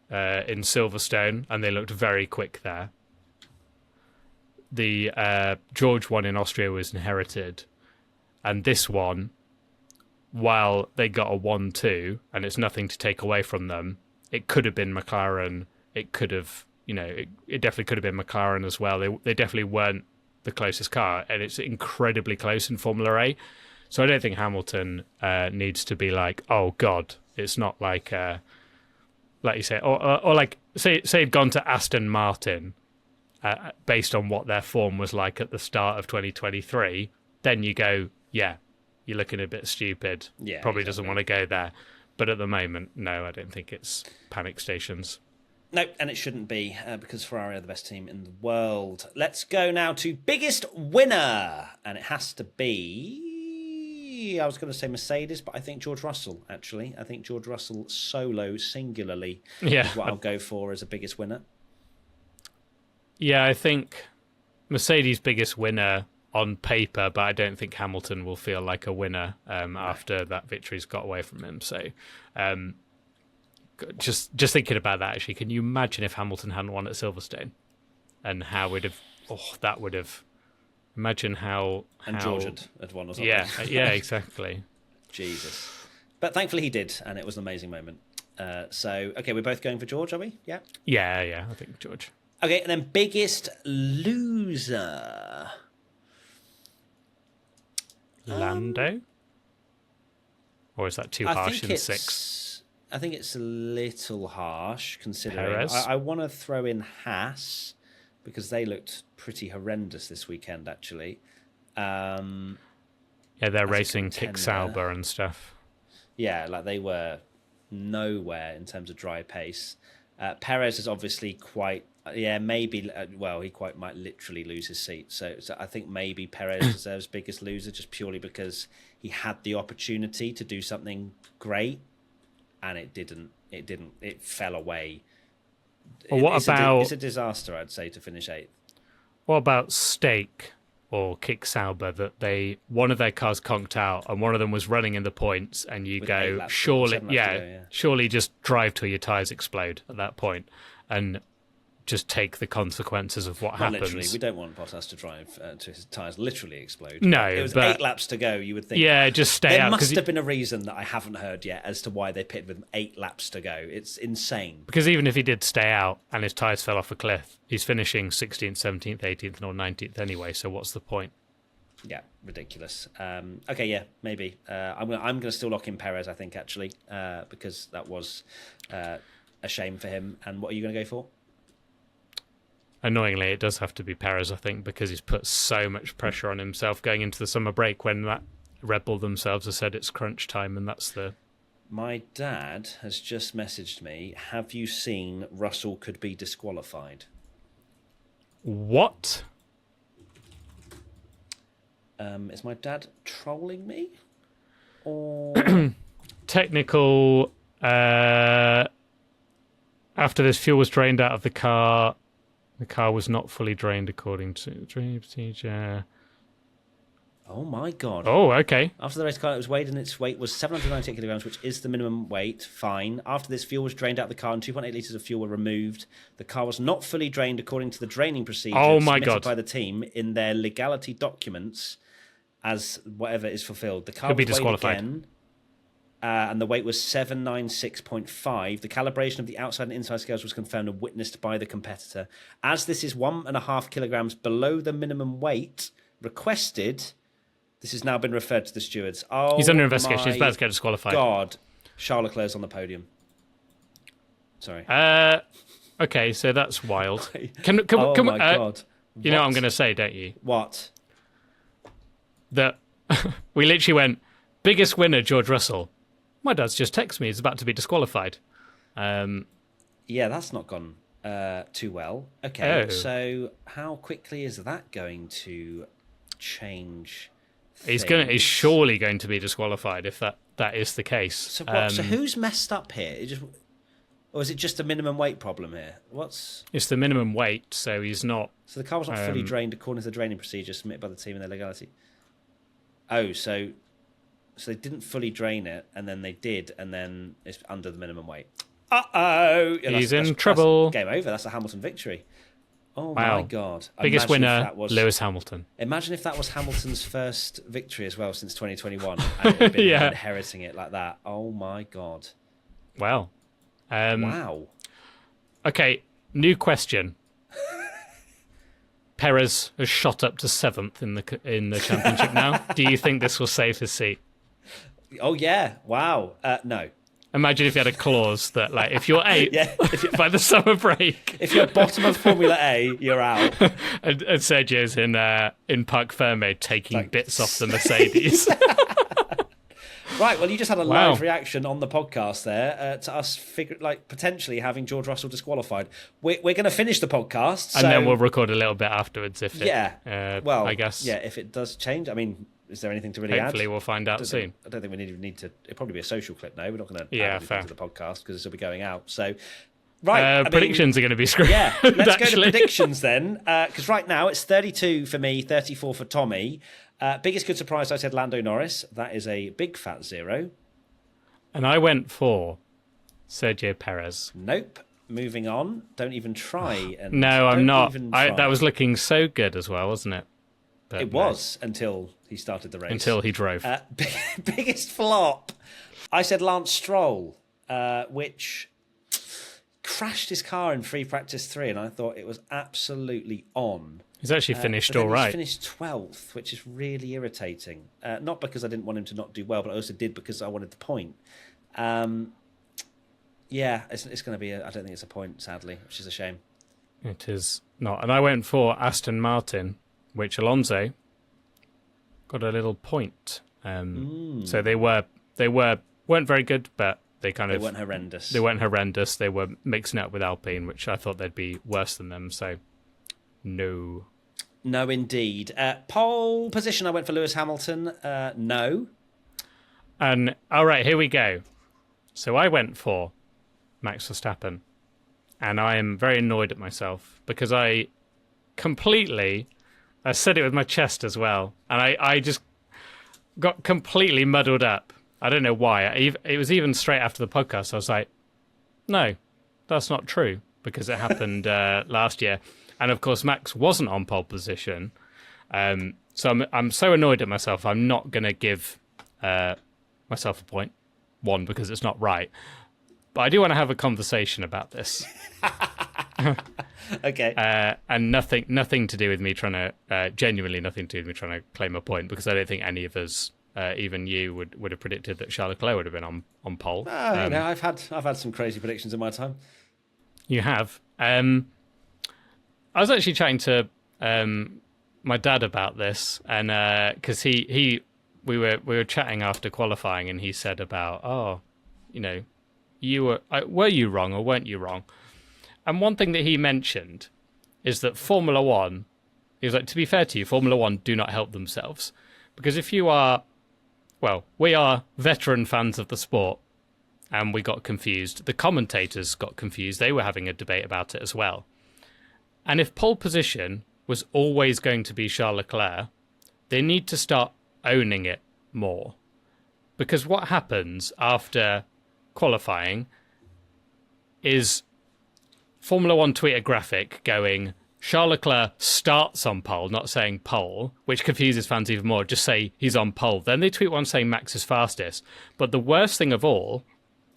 Silverstone, and they looked very quick there. The George one in Austria was inherited, and this one, while they got a 1-2, and it's nothing to take away from them, it could have been McLaren. It could have, it definitely could have been McLaren as well. They definitely weren't the closest car, and it's incredibly close in Formula A. So I don't think Hamilton needs to be like, oh God, it's not like you say, or like say he'd gone to Aston Martin based on what their form was like at the start of 2023. Then you go, yeah, you're looking a bit stupid. Yeah, probably exactly. doesn't want to go there. But at the moment, no, I don't think it's panic stations. No, and it shouldn't be because Ferrari are the best team in the world. Let's go now to biggest winner. And it has to be, I was going to say Mercedes, but I think George Russell, actually. I think George Russell solo, singularly, is what I'll go for as a biggest winner. Yeah, I think Mercedes' biggest winner on paper, but I don't think Hamilton will feel like a winner after that victory's got away from him. So just thinking about that, actually, can you imagine if Hamilton hadn't won at Silverstone? And how that would have... Imagine how... And George had won or something. Yeah, exactly. Jesus. But thankfully he did, and it was an amazing moment. So, okay, we're both going for George, are we? Yeah? Yeah, I think George. Okay, and then biggest loser... Lando? Or is that too harsh in 6? I think it's a little harsh, considering... Perez? I want to throw in Haas, because they looked pretty horrendous this weekend, actually. Yeah, they're racing Kick Sauber and stuff. Yeah, like they were nowhere in terms of dry pace. Perez is obviously quite... Yeah, maybe... well, he quite might literally lose his seat. So I think maybe Perez deserves biggest loser just purely because he had the opportunity to do something great, and it didn't. It fell away. Well, It's a disaster, I'd say, to finish 8th. What about Stake or Kick Sauber, that one of their cars conked out and one of them was running in the points, and you go, surely just drive till your tyres explode at that point and just take the consequences of what happens. Literally, we don't want Bottas to drive to his tyres literally explode. No, it was but 8 laps to go. You would think, yeah, just stay there out. There must have been a reason that I haven't heard yet as to why they pitted with 8 laps to go. It's insane. Because even if he did stay out and his tyres fell off a cliff, he's finishing 16th, 17th, 18th, or 19th anyway. So what's the point? Yeah, ridiculous. Okay, yeah, maybe. I'm gonna still lock in Perez, I think, actually, because that was a shame for him. And what are you going to go for? Annoyingly, it does have to be Perez, I think, because he's put so much pressure on himself going into the summer break when that Red Bull themselves have said it's crunch time, and that's the... My dad has just messaged me, have you seen Russell could be disqualified? What? Is my dad trolling me? Or... Technical... after this fuel was drained out of the car was not fully drained according to the draining procedure. Oh my god. Oh, okay. After the race car, it was weighed and its weight was 798 kilograms, which is the minimum weight. Fine. After this, fuel was drained out of the car and 2.8 litres of fuel were removed. The car was not fully drained according to the draining procedure submitted by the team in their legality documents as whatever is fulfilled. The car Could be was weighed disqualified. again, and the weight was 796.5. The calibration of the outside and inside scales was confirmed and witnessed by the competitor. As this is 1.5 kilograms below the minimum weight requested... This has now been referred to the stewards. Oh, he's under investigation. He's about to get disqualified. God, Charles Leclerc's on the podium. Sorry. Okay, so that's wild. Oh my God. You know what I'm going to say, don't you? What? That we literally went, biggest winner, George Russell. My dad's just texted me. He's about to be disqualified. Yeah, that's not gone too well. Okay, Oh. So how quickly is that going to change? He's things? surely going to be disqualified if that is the case. So what? So who's messed up here? Or is it just a minimum weight problem here? It's the minimum weight, so he's not. So the car was not fully drained according to the draining procedure submitted by the team in their legality. Oh, so they didn't fully drain it, and then they did, and then it's under the minimum weight. Uh-oh! Yeah, He's in trouble. That's game over. That's a Hamilton victory. Oh, wow. my God. Biggest winner, Lewis Hamilton. Imagine if that was Hamilton's first victory as well since 2021, and it had been inheriting it like that. Oh, my God. Wow. Wow. Okay, new question. Perez has shot up to 7th in the championship now. Do you think this will save his seat? Oh, yeah. Wow. No. Imagine if you had a clause that, like, if you're 8th by the summer break, if you're bottom of Formula A, you're out. and Sergio's in Parc Ferme taking bits off the Mercedes. Right, well, you just had a live reaction on the podcast there to us potentially having George Russell disqualified. We're going to finish the podcast. And then we'll record a little bit afterwards if I guess. Yeah, if it does change. I mean, is there anything to really add? Hopefully we'll find out soon. I don't think we need to... It'll probably be a social clip now. We're not going to add fair. to the podcast because this will be going out. So, right. Predictions are going to be screwed. Yeah, let's go to predictions then. Because right now it's 32 for me, 34 for Tommy. Biggest good surprise, I said Lando Norris. That is a big fat 0. And I went for Sergio Perez. Nope. Moving on. Don't even try. No, I'm not. That was looking so good as well, wasn't it? But it was until he started the race. Until he drove. Biggest flop. I said Lance Stroll, which crashed his car in free practice 3, and I thought it was absolutely on. He's actually finished but all right. He's finished 12th, which is really irritating. Not because I didn't want him to not do well, but I also did because I wanted the point. Yeah, it's going to be. I don't think it's a point, sadly, which is a shame. It is not. And I went for Aston Martin, which Alonso got a little point. So they weren't very good, but they weren't horrendous. They weren't horrendous. They were mixing it up with Alpine, which I thought they'd be worse than them. So no. No, indeed. Pole position, I went for Lewis Hamilton. No. And all right, here we go. So I went for Max Verstappen, and I am very annoyed at myself because I said it with my chest as well, and I just got completely muddled up. I don't know why. It was even straight after the podcast. I was like, no, that's not true because it happened last year. And of course, Max wasn't on pole position. So I'm so annoyed at myself. I'm not going to give myself a point. One, because it's not right. But I do want to have a conversation about this. Okay. And nothing to do with me trying to, genuinely nothing to do with me trying to claim a point, because I don't think any of us, even you, would have predicted that Charles Leclerc would have been on pole. I've had some crazy predictions in my time. You have. I was actually chatting to my dad about this, and because we were chatting after qualifying, and he said about, were you wrong or weren't you wrong? And one thing that he mentioned is that Formula One, he was like, to be fair to you, Formula One do not help themselves, because if you are, we are veteran fans of the sport, and we got confused. The commentators got confused. They were having a debate about it as well. And if pole position was always going to be Charles Leclerc, they need to start owning it more. Because what happens after qualifying is Formula One tweet a graphic going, Charles Leclerc starts on pole, not saying pole, which confuses fans even more. Just say he's on pole. Then they tweet one saying Max is fastest. But the worst thing of all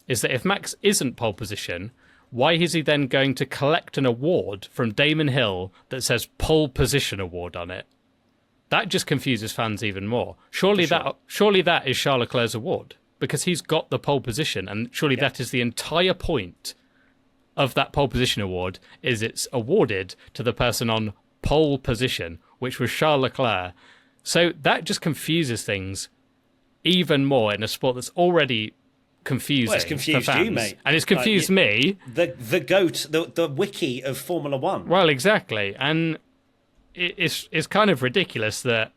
is that if Max isn't pole position, why is he then going to collect an award from Damon Hill that says pole position award on it? That just confuses fans even more. Surely that is Charles Leclerc's award, because he's got the pole position, and surely that is the entire point of that pole position award, is it's awarded to the person on pole position, which was Charles Leclerc. So that just confuses things even more in a sport that's already confusing. Well, it's confused for fans. you, mate. And it's confused me. The GOAT, the wiki of Formula One. Well, exactly. And it's kind of ridiculous that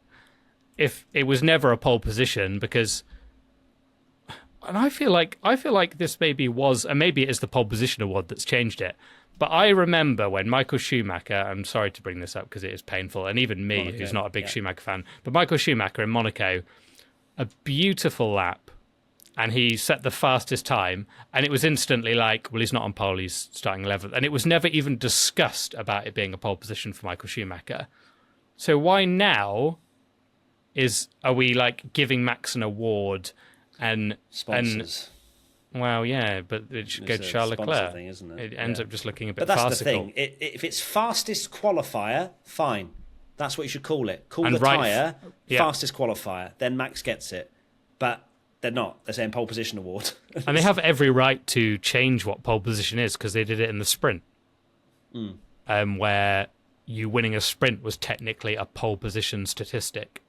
if it was never a pole position, because, and I feel like this maybe was, and maybe it is the pole position award that's changed it. But I remember when Michael Schumacher, I'm sorry to bring this up because it is painful, and even me, Monaco, who's not a big Schumacher fan, but Michael Schumacher in Monaco, a beautiful lap, and he set the fastest time, and it was instantly like, well, he's not on pole, he's starting 11th. And it was never even discussed about it being a pole position for Michael Schumacher. So why now are we like giving Max an award and sponsors? Well, yeah, but it should go to Charles Leclerc. Thing, isn't it? It ends up just looking a bit farcical. But that's farcical. the thing. If it's fastest qualifier, fine. That's what you should call it. Call the tyre fastest qualifier. Then Max gets it. But they're not. They're saying pole position award. And they have every right to change what pole position is, because they did it in the sprint. Where you winning a sprint was technically a pole position statistic.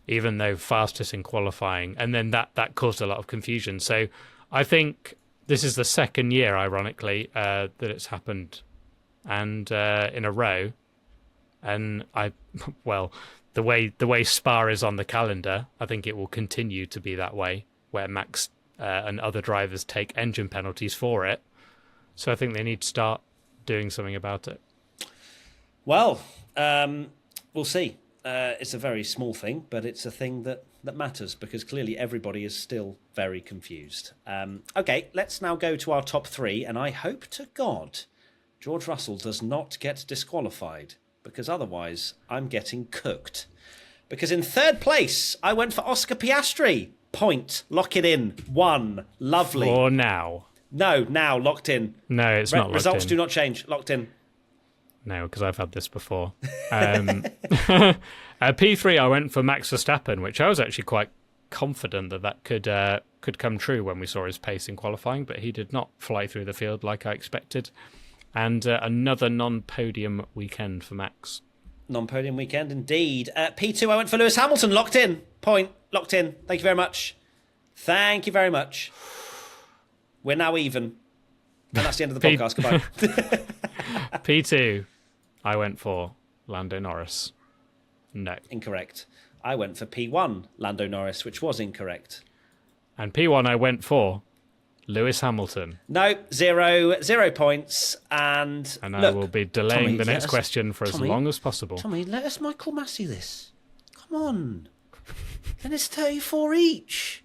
Even though fastest in qualifying. And then that caused a lot of confusion. So I think this is the second year, ironically, that it's happened, and in a row. And the way Spa is on the calendar, I think it will continue to be that way, where Max and other drivers take engine penalties for it. So I think they need to start doing something about it. Well, we'll see. It's a very small thing, but it's a thing that matters, because clearly everybody is still very confused. Okay, let's now go to our top three, and I hope to God George Russell does not get disqualified, because otherwise I'm getting cooked. Because in third place, I went for Oscar Piastri. Point. Lock it in. 1. Lovely. For now. No, now. Locked in. No, it's not locked in. Results do not change. Locked in. No, because I've had this before. P3, I went for Max Verstappen, which I was actually quite confident that could come true when we saw his pace in qualifying, but he did not fly through the field like I expected. And another non-podium weekend for Max. Non-podium weekend, indeed. P2, I went for Lewis Hamilton. Locked in. Point. Locked in. Thank you very much. Thank you very much. We're now even. And that's the end of the podcast. Goodbye. P2, I went for Lando Norris. No. Incorrect. I went for P1, Lando Norris, which was incorrect. And P1, I went for Lewis Hamilton. No, 0 points. And look, I will be delaying the next question for as long as possible. Tommy, let us Michael Massey this. Come on. Then it's 34 each.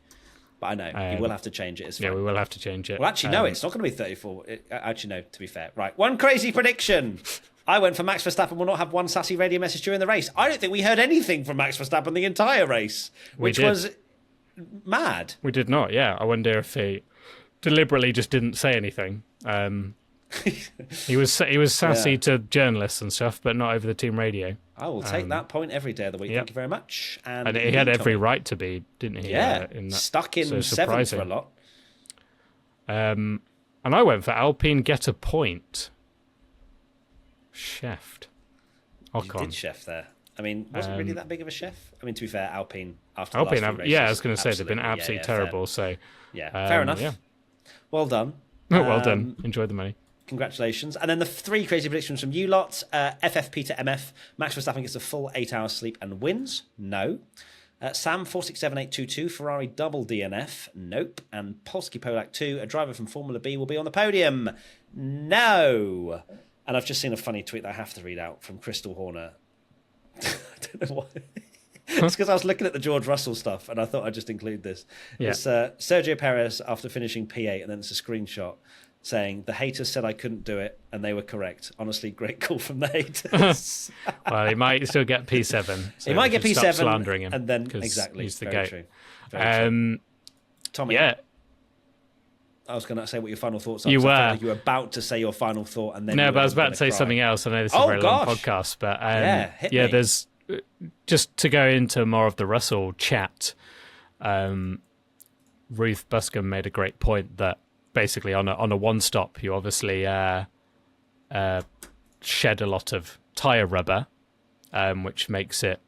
But I know, you will have to change it. It's fine. Yeah, we will have to change it. Well, actually, no, it's not going to be 34. Actually, no, to be fair. Right, one crazy prediction. I went for Max Verstappen will not have one sassy radio message during the race. I don't think we heard anything from Max Verstappen the entire race, which was mad. We did not, yeah. I wonder if he deliberately just didn't say anything. He was sassy to journalists and stuff, but not over the team radio. I will take that point every day of the week. Yep. Thank you very much. And he had every right to be, didn't he? Yeah, in that, stuck in seventh for a lot. And I went for Alpine get a point. Chefed. You did chef there. I mean, wasn't really that big of a chef. I mean, to be fair, Alpine after the last few races, I was going to say they've been absolutely terrible. Fair. So fair enough. Yeah. Well done. Well done. Enjoy the money. Congratulations. And then the 3 crazy predictions from you lot. FFP to MF. Max Verstappen gets a full 8 hours sleep and wins. No. Sam 467822 Ferrari double DNF. Nope. And Polski Polak 2, a driver from Formula B, will be on the podium. No. And I've just seen a funny tweet that I have to read out from Crystal Horner. I don't know why. It's because I was looking at the George Russell stuff and I thought I'd just include this. Yeah. It's Sergio Perez after finishing P8, and then it's a screenshot saying, "The haters said I couldn't do it, and they were correct. Honestly, great call from the haters." Well, he might still get P7. So he might get P7, slandering him, and then exactly. He's the Very GOAT. true. Very true. Tommy. Yeah. I was going to say what your final thoughts are. You were. I felt like you were about to say your final thought, and then no, but I was about to say something else. I know this is a very long podcast, but hit me. There's just to go into more of the Russell chat. Ruth Buscombe made a great point that basically on a one stop, you obviously shed a lot of tire rubber, which makes it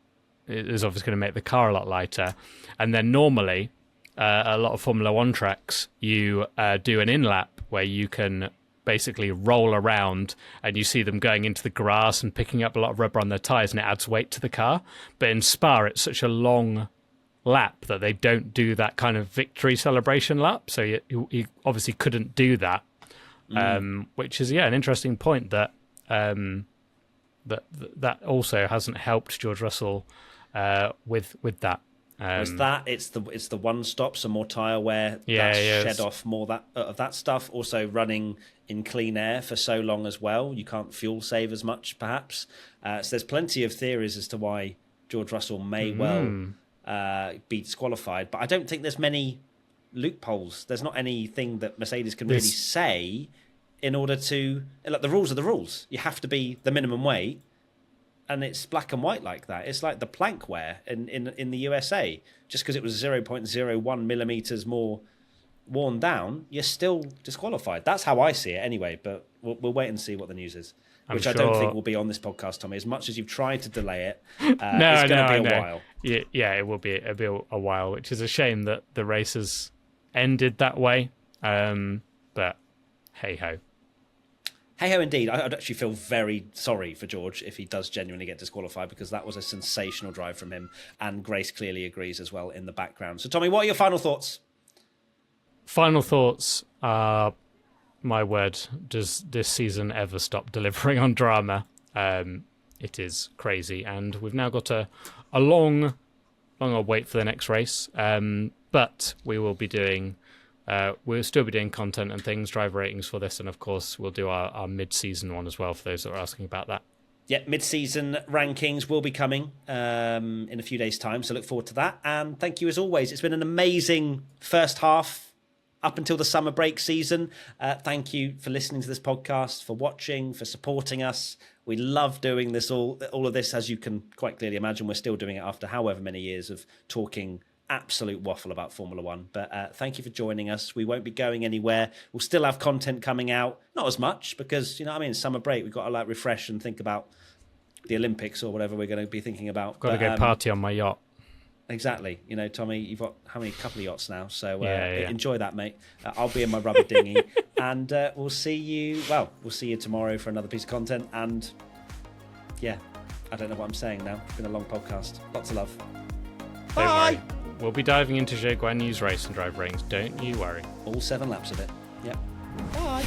is obviously going to make the car a lot lighter, and then normally. A lot of Formula One tracks, you do an in-lap where you can basically roll around and you see them going into the grass and picking up a lot of rubber on their tyres, and it adds weight to the car. But in Spa, it's such a long lap that they don't do that kind of victory celebration lap. So you obviously couldn't do that, which is, an interesting point that that also hasn't helped George Russell with that. It's the one stop, some more tyre wear, shed off more of that stuff. Also running in clean air for so long as well, you can't fuel save as much perhaps. So there's plenty of theories as to why George Russell may well be disqualified, but I don't think there's many loopholes. There's not anything that Mercedes can really say in order to, like, the rules are the rules. You have to be the minimum weight. And it's black and white like that. It's like the plank wear in the USA. Just because it was 0.01 millimeters more worn down, you're still disqualified. That's how I see it anyway, but we'll wait and see what the news is. Which I don't think will be on this podcast, Tommy. As much as you've tried to delay it, it's going to be a while. Yeah, it will be. It'll be a while, which is a shame that the race has ended that way. But hey-ho. Hey-ho indeed. I'd actually feel very sorry for George if he does genuinely get disqualified, because that was a sensational drive from him, and Grace clearly agrees as well in the background. So, Tommy, what are your final thoughts? Final thoughts are, my word, does this season ever stop delivering on drama? It is crazy, and we've now got a long wait for the next race, but we will be doing... we'll still be doing content and things, driver ratings for this, and of course we'll do our mid-season one as well for those that are asking about that. Yeah, mid-season rankings will be coming in a few days' time, so look forward to that. And thank you as always. It's been an amazing first half up until the summer break season. Thank you for listening to this podcast, for watching, for supporting us. We love doing this, all of this, as you can quite clearly imagine. We're still doing it after however many years of talking absolute waffle about Formula One, but thank you for joining us. We won't be going anywhere. We'll still have content coming out, not as much because, summer break, we've got to refresh and think about the Olympics or whatever we're going to be thinking about. Got to go party on my yacht. Exactly. Tommy, you've got how many? Couple of yachts now, so enjoy that, mate. I'll be in my rubber dinghy, and we'll see you tomorrow for another piece of content. And I don't know what I'm saying now. It's been a long podcast. Lots of love. Don't worry. We'll be diving into Zhou Guan Yu's race and drive ratings. Don't you worry. All 7 laps of it. Yep. Bye.